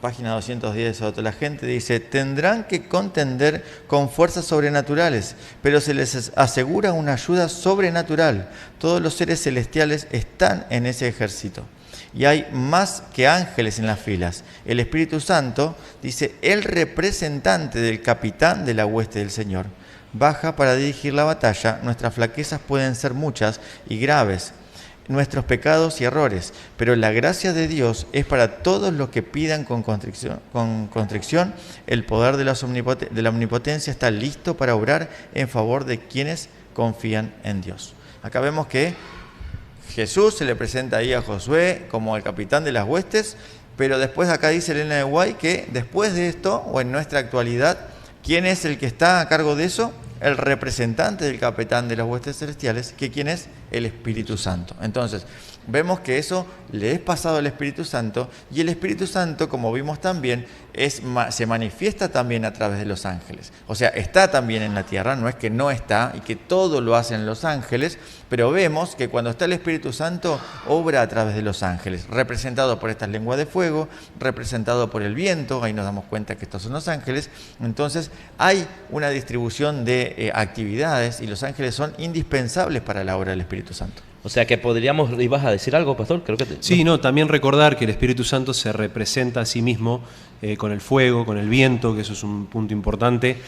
Página 210, la gente dice, tendrán que contender con fuerzas sobrenaturales, pero se les asegura una ayuda sobrenatural. Todos los seres celestiales están en ese ejército. Y hay más que ángeles en las filas. El Espíritu Santo, dice, el representante del capitán de la hueste del Señor, baja para dirigir la batalla. Nuestras flaquezas pueden ser muchas y graves, nuestros pecados y errores, pero la gracia de Dios es para todos los que pidan con contrición. El poder de la omnipotencia está listo para obrar en favor de quienes confían en Dios. Acá vemos que Jesús se le presenta ahí a Josué como el capitán de las huestes, pero después acá dice Elena de Guay que después de esto, o en nuestra actualidad, ¿quién es el que está a cargo de eso? El representante del capitán de las huestes celestiales, que ¿quién es? El Espíritu Santo. Entonces, vemos que eso le es pasado al Espíritu Santo, y el Espíritu Santo, como vimos también, se manifiesta también a través de los ángeles. O sea, está también en la tierra, no es que no está y que todo lo hacen los ángeles, pero vemos que cuando está el Espíritu Santo, obra a través de los ángeles, representado por estas lenguas de fuego, representado por el viento, ahí nos damos cuenta que estos son los ángeles. Entonces, hay una distribución de actividades y los ángeles son indispensables para la obra del Espíritu Santo. O sea que podríamos, ¿ibas a decir algo, pastor? Creo que sí, no, también recordar que el Espíritu Santo se representa a sí mismo con el fuego, con el viento, que eso es un punto importante,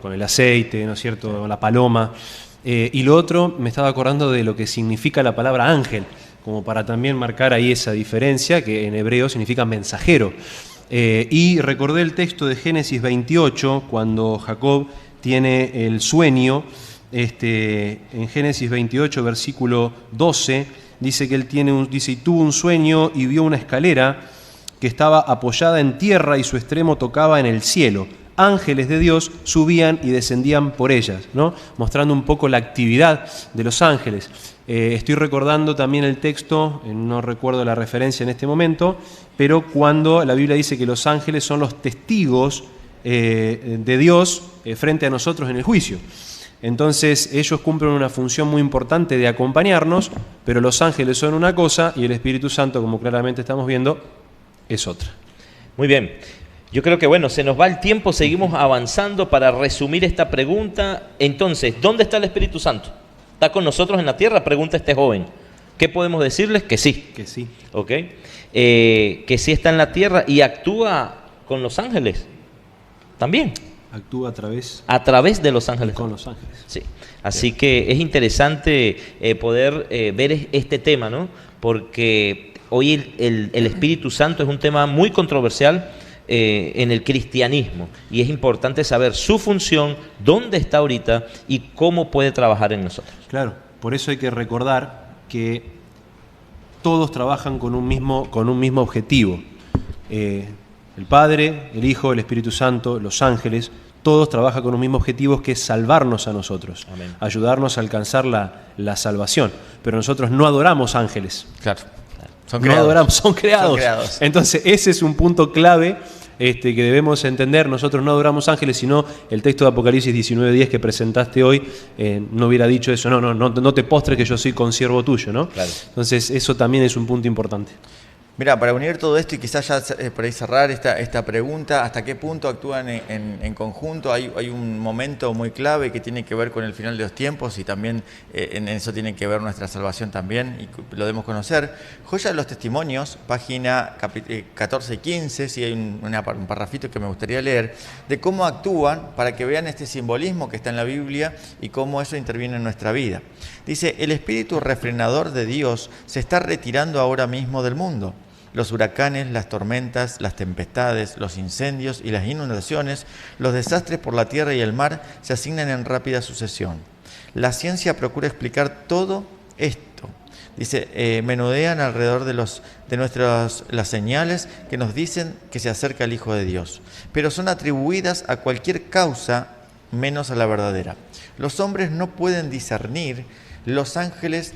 con el aceite, ¿no es cierto?, la paloma. Y lo otro, me estaba acordando de lo que significa la palabra ángel, como para también marcar ahí esa diferencia, que en hebreo significa mensajero. Y recordé el texto de Génesis 28, cuando Jacob tiene el sueño. En Génesis 28, versículo 12, dice que él tuvo un sueño y vio una escalera que estaba apoyada en tierra y su extremo tocaba en el cielo. Ángeles de Dios subían y descendían por ellas, ¿no? Mostrando un poco la actividad de los ángeles. Estoy recordando también el texto, no recuerdo la referencia en este momento, pero cuando la Biblia dice que los ángeles son los testigos de Dios frente a nosotros en el juicio. Entonces ellos cumplen una función muy importante de acompañarnos, pero los ángeles son una cosa y el Espíritu Santo, como claramente estamos viendo, es otra. Muy bien. Yo creo que se nos va el tiempo, seguimos avanzando para resumir esta pregunta. Entonces, ¿dónde está el Espíritu Santo? ¿Está con nosotros en la tierra? Pregunta este joven. ¿Qué podemos decirles? Que sí. Que sí. ¿Ok? Que sí está en la tierra y actúa con los ángeles también. Actúa a través de los ángeles. Con los ángeles. Sí. Así que es interesante poder ver este tema, ¿no? Porque hoy el Espíritu Santo es un tema muy controversial en el cristianismo y es importante saber su función, dónde está ahorita y cómo puede trabajar en nosotros. Claro, por eso hay que recordar que todos trabajan con un mismo objetivo. El Padre, el Hijo, el Espíritu Santo, los ángeles, todos trabajan con un mismo objetivo, que es salvarnos a nosotros. Amén. Ayudarnos a alcanzar la salvación. Pero nosotros no adoramos ángeles. Claro. Son creados. Entonces ese es un punto clave que debemos entender. Nosotros no adoramos ángeles, sino el texto de Apocalipsis 19:10 que presentaste hoy no hubiera dicho eso, no te postres que yo soy consiervo tuyo, ¿no? Claro. Entonces eso también es un punto importante. Mira, para unir todo esto y quizás ya por ahí cerrar esta pregunta, ¿hasta qué punto actúan en conjunto? Hay un momento muy clave que tiene que ver con el final de los tiempos y también en eso tiene que ver nuestra salvación también y lo debemos conocer. Joya de los Testimonios, página 14 y 15, sí hay un parrafito que me gustaría leer, de cómo actúan para que vean este simbolismo que está en la Biblia y cómo eso interviene en nuestra vida. Dice, el espíritu refrenador de Dios se está retirando ahora mismo del mundo. Los huracanes, las tormentas, las tempestades, los incendios y las inundaciones, los desastres por la tierra y el mar se asignan en rápida sucesión. La ciencia procura explicar todo esto. Dice, menudean alrededor de las señales que nos dicen que se acerca el Hijo de Dios, pero son atribuidas a cualquier causa menos a la verdadera. Los hombres no pueden discernir los ángeles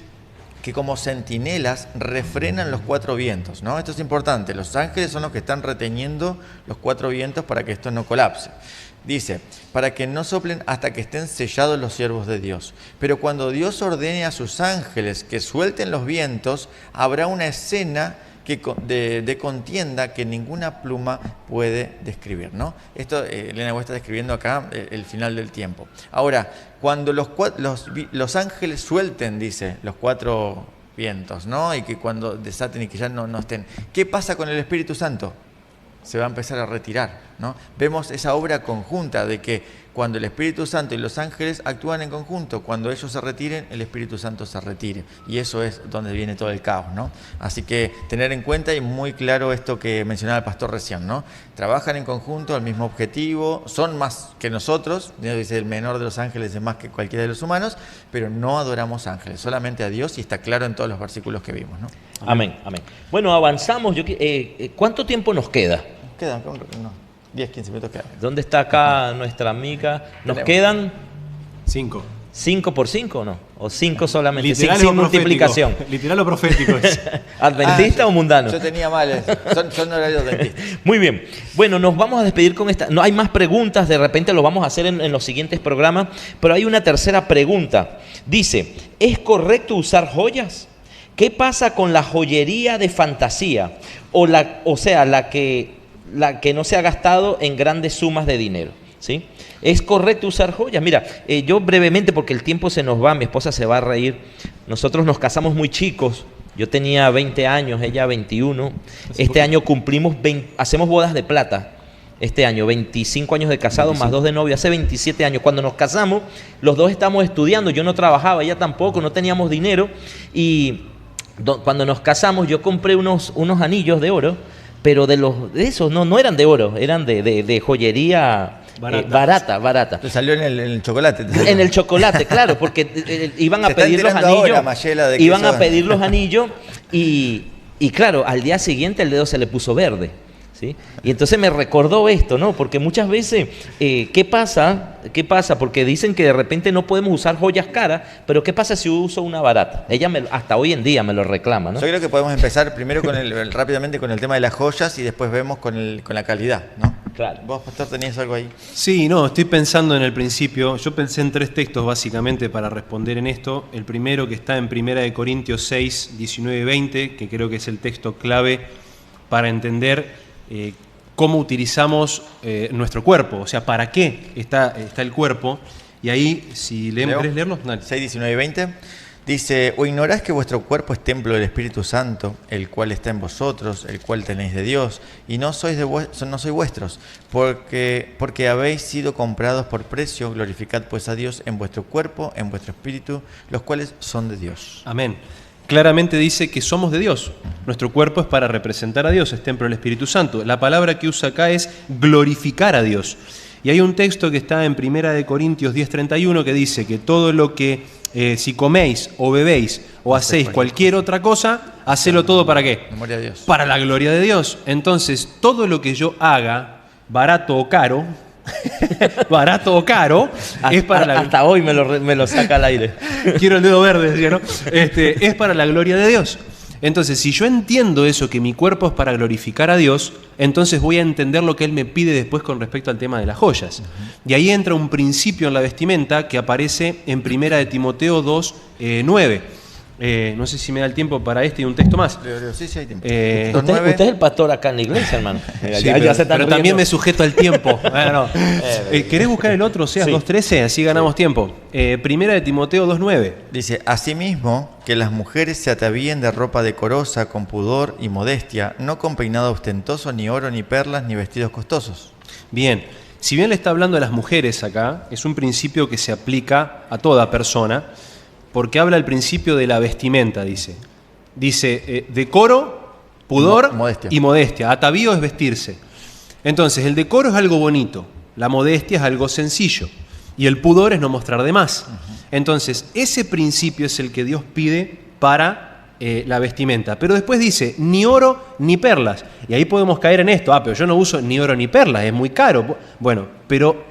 que como centinelas refrenan los cuatro vientos, ¿no? Esto es importante, los ángeles son los que están reteniendo los cuatro vientos para que esto no colapse. Dice, para que no soplen hasta que estén sellados los siervos de Dios. Pero cuando Dios ordene a sus ángeles que suelten los vientos, habrá una escena de contienda que ninguna pluma puede describir, ¿no? Esto Elena está describiendo acá el final del tiempo. Ahora, cuando los ángeles suelten, dice, los cuatro vientos, ¿no? Y que cuando desaten y que ya no estén. ¿Qué pasa con el Espíritu Santo? Se va a empezar a retirar, ¿no? Vemos esa obra conjunta de que cuando el Espíritu Santo y los ángeles actúan en conjunto, cuando ellos se retiren, el Espíritu Santo se retire. Y eso es donde viene todo el caos, ¿no? Así que tener en cuenta y muy claro esto que mencionaba el pastor recién, ¿no? Trabajan en conjunto al mismo objetivo, son más que nosotros, dice el menor de los ángeles es más que cualquiera de los humanos, pero no adoramos ángeles, solamente a Dios y está claro en todos los versículos que vimos, ¿no? Amén, amén. Bueno, avanzamos. ¿Cuánto tiempo nos queda? Quedan 10, 15 minutos quedan. ¿Dónde está acá nuestra amiga? ¿Nos quedan? 5. ¿5 por 5 o no? ¿O 5 solamente? Literal sin multiplicación. Literal o profético es. ¿Adventista o mundano? Yo tenía mal. Son horarios adventistas. Muy bien. Bueno, nos vamos a despedir con esta. No hay más preguntas, de repente lo vamos a hacer en los siguientes programas, pero hay una tercera pregunta. Dice, ¿es correcto usar joyas? ¿Qué pasa con la joyería de fantasía? La que no se ha gastado en grandes sumas de dinero. ¿sí? ¿Es correcto usar joyas? Mira, yo brevemente, porque el tiempo se nos va, mi esposa se va a reír. Nosotros nos casamos muy chicos. Yo tenía 20 años, ella 21. Este año cumplimos, hacemos bodas de plata. Este año, 25 años de casado, más 2 de novio, hace 27 años. Cuando nos casamos, los dos estábamos estudiando, yo no trabajaba, ella tampoco, no teníamos dinero. Y cuando nos casamos, yo compré unos anillos de oro, pero de esos no eran de oro, eran de joyería barata. Te salió en el chocolate. En el chocolate, claro, porque iban a pedir los anillos. Ahora, Mayela, iban a pedir los anillos y claro, al día siguiente el dedo se le puso verde. ¿Sí? Y entonces me recordó esto, ¿no? Porque muchas veces, ¿qué pasa? Porque dicen que de repente no podemos usar joyas caras, pero ¿qué pasa si uso una barata? Ella hasta hoy en día me lo reclama, ¿no? Yo creo que podemos empezar primero rápidamente con el tema de las joyas y después vemos con la calidad, ¿no? Claro. ¿Vos, pastor, tenías algo ahí? Sí, no, estoy pensando en el principio. Yo pensé en 3 textos básicamente para responder en esto. El primero que está en 1 Corintios 6, 19 y 20, que creo que es el texto clave para entender cómo utilizamos nuestro cuerpo, o sea, para qué está el cuerpo. Y ahí, si leemos, ¿querés leerlo? Dale. 6, 19 y 20. Dice, ¿o ignorás que vuestro cuerpo es templo del Espíritu Santo, el cual está en vosotros, el cual tenéis de Dios, y no sois vuestros, porque habéis sido comprados por precio? Glorificad pues a Dios en vuestro cuerpo, en vuestro espíritu, los cuales son de Dios. Amén. Claramente dice que somos de Dios. Nuestro cuerpo es para representar a Dios, es templo del Espíritu Santo. La palabra que usa acá es glorificar a Dios. Y hay un texto que está en 1 Corintios 10:31 que dice que todo lo que si coméis o bebéis o hacéis cualquier otra cosa, hacelo todo ¿para qué? Memoria de Dios. Para la gloria de Dios. Entonces, todo lo que yo haga, barato o caro, es para la... Hasta hoy me lo saca al aire. Quiero el dedo verde, decía, ¿no? Es para la gloria de Dios. Entonces, si yo entiendo eso, que mi cuerpo es para glorificar a Dios, entonces voy a entender lo que Él me pide después con respecto al tema de las joyas. Y ahí entra un principio en la vestimenta que aparece en 1 Timoteo 2, 9. No sé si me da el tiempo para y un texto más. Sí, hay tiempo. Usted es el pastor acá en la iglesia, hermano. Sí, pero también me sujeto al tiempo. Bueno, ¿querés buscar el otro? Oseas 2.13, así ganamos tiempo. 1 Timoteo 2.9. Dice, asimismo, que las mujeres se atavíen de ropa decorosa, con pudor y modestia, no con peinado ostentoso, ni oro, ni perlas, ni vestidos costosos. Bien, si bien le está hablando a las mujeres acá, es un principio que se aplica a toda persona, porque habla al principio de la vestimenta, dice. Dice, decoro, pudor y modestia. Atavío es vestirse. Entonces, el decoro es algo bonito, la modestia es algo sencillo, y el pudor es no mostrar de más. Entonces, ese principio es el que Dios pide para la vestimenta. Pero después dice, ni oro ni perlas. Y ahí podemos caer en esto, pero yo no uso ni oro ni perlas, es muy caro. Bueno, pero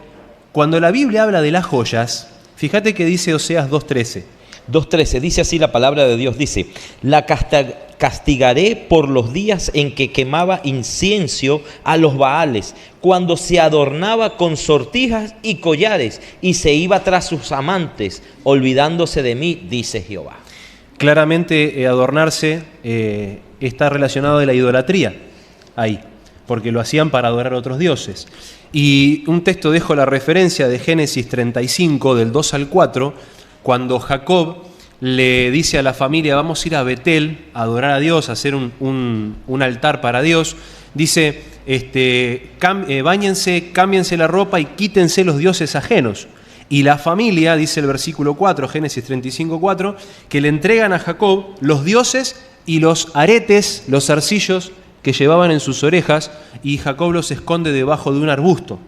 cuando la Biblia habla de las joyas, fíjate que dice Oseas 2.13. 2.13, dice así la palabra de Dios, dice, la castigaré por los días en que quemaba incienso a los Baales, cuando se adornaba con sortijas y collares y se iba tras sus amantes, olvidándose de mí, dice Jehová. Claramente adornarse está relacionado de la idolatría ahí, porque lo hacían para adorar a otros dioses. Y un texto, dejo la referencia de Génesis 35, del 2 al 4, cuando Jacob le dice a la familia, vamos a ir a Betel a adorar a Dios, a hacer un altar para Dios, dice, báñense, cámbiense la ropa y quítense los dioses ajenos. Y la familia, dice el versículo 4, Génesis 35, 4, que le entregan a Jacob los dioses y los aretes, los zarcillos que llevaban en sus orejas, y Jacob los esconde debajo de un arbusto.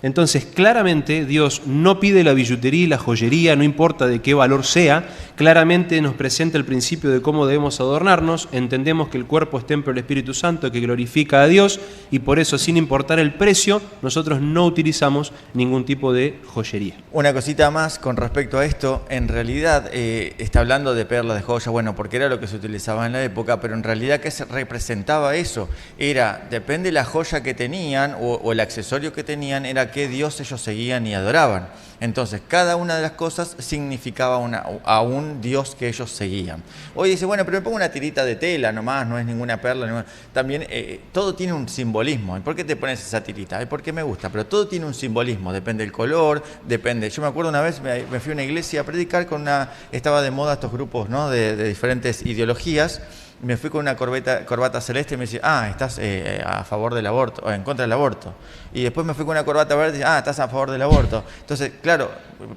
Entonces, claramente Dios no pide la billutería y la joyería, no importa de qué valor sea, claramente nos presenta el principio de cómo debemos adornarnos, entendemos que el cuerpo es templo del Espíritu Santo, que glorifica a Dios, y por eso, sin importar el precio, nosotros no utilizamos ningún tipo de joyería. Una cosita más con respecto a esto, en realidad está hablando de perlas, de joyas, bueno, porque era lo que se utilizaba en la época, pero en realidad, ¿qué se representaba eso? Era, depende de la joya que tenían o el accesorio que tenían, era a qué Dios ellos seguían y adoraban. Entonces, cada una de las cosas significaba a un Dios que ellos seguían. Hoy dice, bueno, pero me pongo una tirita de tela nomás, no es ninguna perla. También todo tiene un simbolismo. ¿Y por qué te pones esa tirita? Porque me gusta, pero todo tiene un simbolismo. Depende del color, depende. Yo me acuerdo una vez, me fui a una iglesia a predicar estaba de moda estos grupos, ¿no? de diferentes ideologías. Me fui con una corbata celeste y me dice, estás a favor del aborto, o en contra del aborto. Y después me fui con una corbata verde y dice, estás a favor del aborto. Entonces, claro,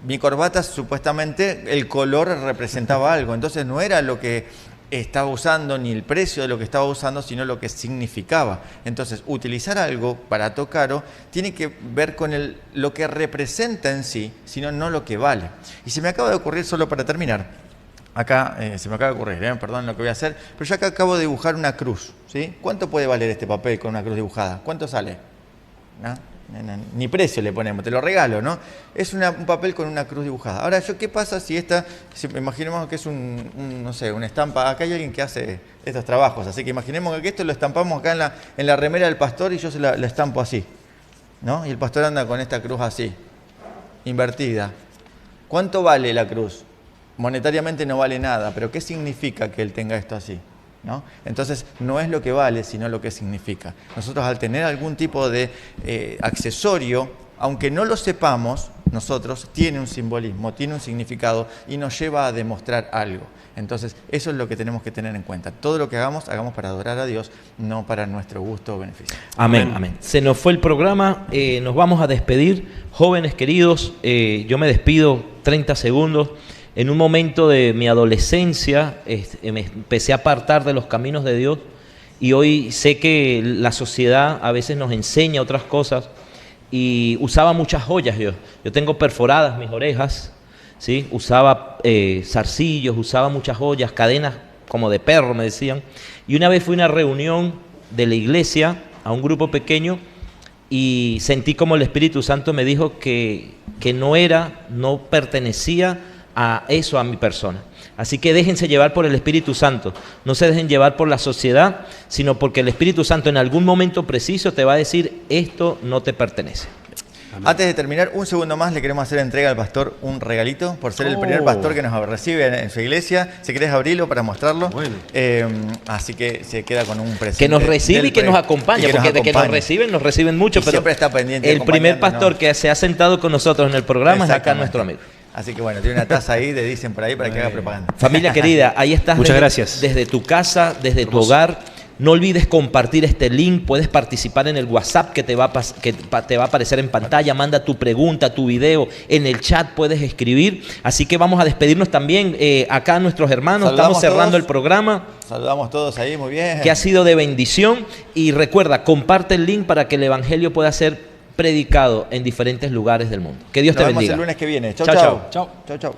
mi corbata supuestamente, el color representaba algo. Entonces no era lo que estaba usando, ni el precio de lo que estaba usando, sino lo que significaba. Entonces, utilizar algo barato o caro tiene que ver con lo que representa en sí, sino no lo que vale. Y se me acaba de ocurrir, solo para terminar, acá se me acaba de ocurrir, perdón lo que voy a hacer, pero yo acá acabo de dibujar una cruz, ¿sí? ¿Cuánto puede valer este papel con una cruz dibujada? ¿Cuánto sale? ¿No? Ni precio le ponemos, te lo regalo, ¿no? Es un papel con una cruz dibujada. Ahora, ¿qué pasa si imaginemos que es no sé, una estampa? Acá hay alguien que hace estos trabajos, así que imaginemos que esto lo estampamos acá en la remera del pastor y yo la estampo así, ¿no? Y el pastor anda con esta cruz así, invertida. ¿Cuánto vale la cruz? Monetariamente no vale nada, pero ¿qué significa que él tenga esto así? ¿No? Entonces, no es lo que vale, sino lo que significa. Nosotros, al tener algún tipo de accesorio, aunque no lo sepamos, nosotros, tiene un simbolismo, tiene un significado y nos lleva a demostrar algo. Entonces, eso es lo que tenemos que tener en cuenta. Todo lo que hagamos para adorar a Dios, no para nuestro gusto o beneficio. Amén, amén. Se nos fue el programa, nos vamos a despedir. Jóvenes queridos, yo me despido 30 segundos. En un momento de mi adolescencia me empecé a apartar de los caminos de Dios y hoy sé que la sociedad a veces nos enseña otras cosas y usaba muchas joyas yo. Yo tengo perforadas mis orejas, ¿sí? Usaba zarcillos, usaba muchas joyas, cadenas como de perro me decían. Y una vez fui a una reunión de la iglesia, a un grupo pequeño, y sentí como el Espíritu Santo me dijo que no pertenecía a eso, a mi persona. Así que déjense llevar por el Espíritu Santo, no se dejen llevar por la sociedad, sino porque el Espíritu Santo en algún momento preciso te va a decir, esto no te pertenece. Amén. Antes de terminar, un segundo más, le queremos hacer entrega al pastor un regalito, por ser el primer pastor que nos recibe en su iglesia. Si querés abrirlo para mostrarlo. Bueno. Así que se queda con un presente. Que nos recibe y que nos acompaña, porque de que nos reciben mucho. Pero siempre está pendiente. El primer pastor que se ha sentado con nosotros en el programa es acá nuestro amigo. Así que bueno, tiene una taza ahí, dicen por ahí, para que haga propaganda. Familia querida, ahí estás. Muchas gracias. Desde tu casa, desde tu hogar. No olvides compartir este link, puedes participar en el WhatsApp que te va a aparecer en pantalla, manda tu pregunta, tu video, en el chat puedes escribir. Así que vamos a despedirnos también acá a nuestros hermanos, estamos cerrando el programa. Saludamos todos ahí, muy bien. Que ha sido de bendición y recuerda, comparte el link para que el Evangelio pueda ser predicado en diferentes lugares del mundo. Que Dios te bendiga. Nos vemos el lunes que viene. Chau, chau. Chau, chau.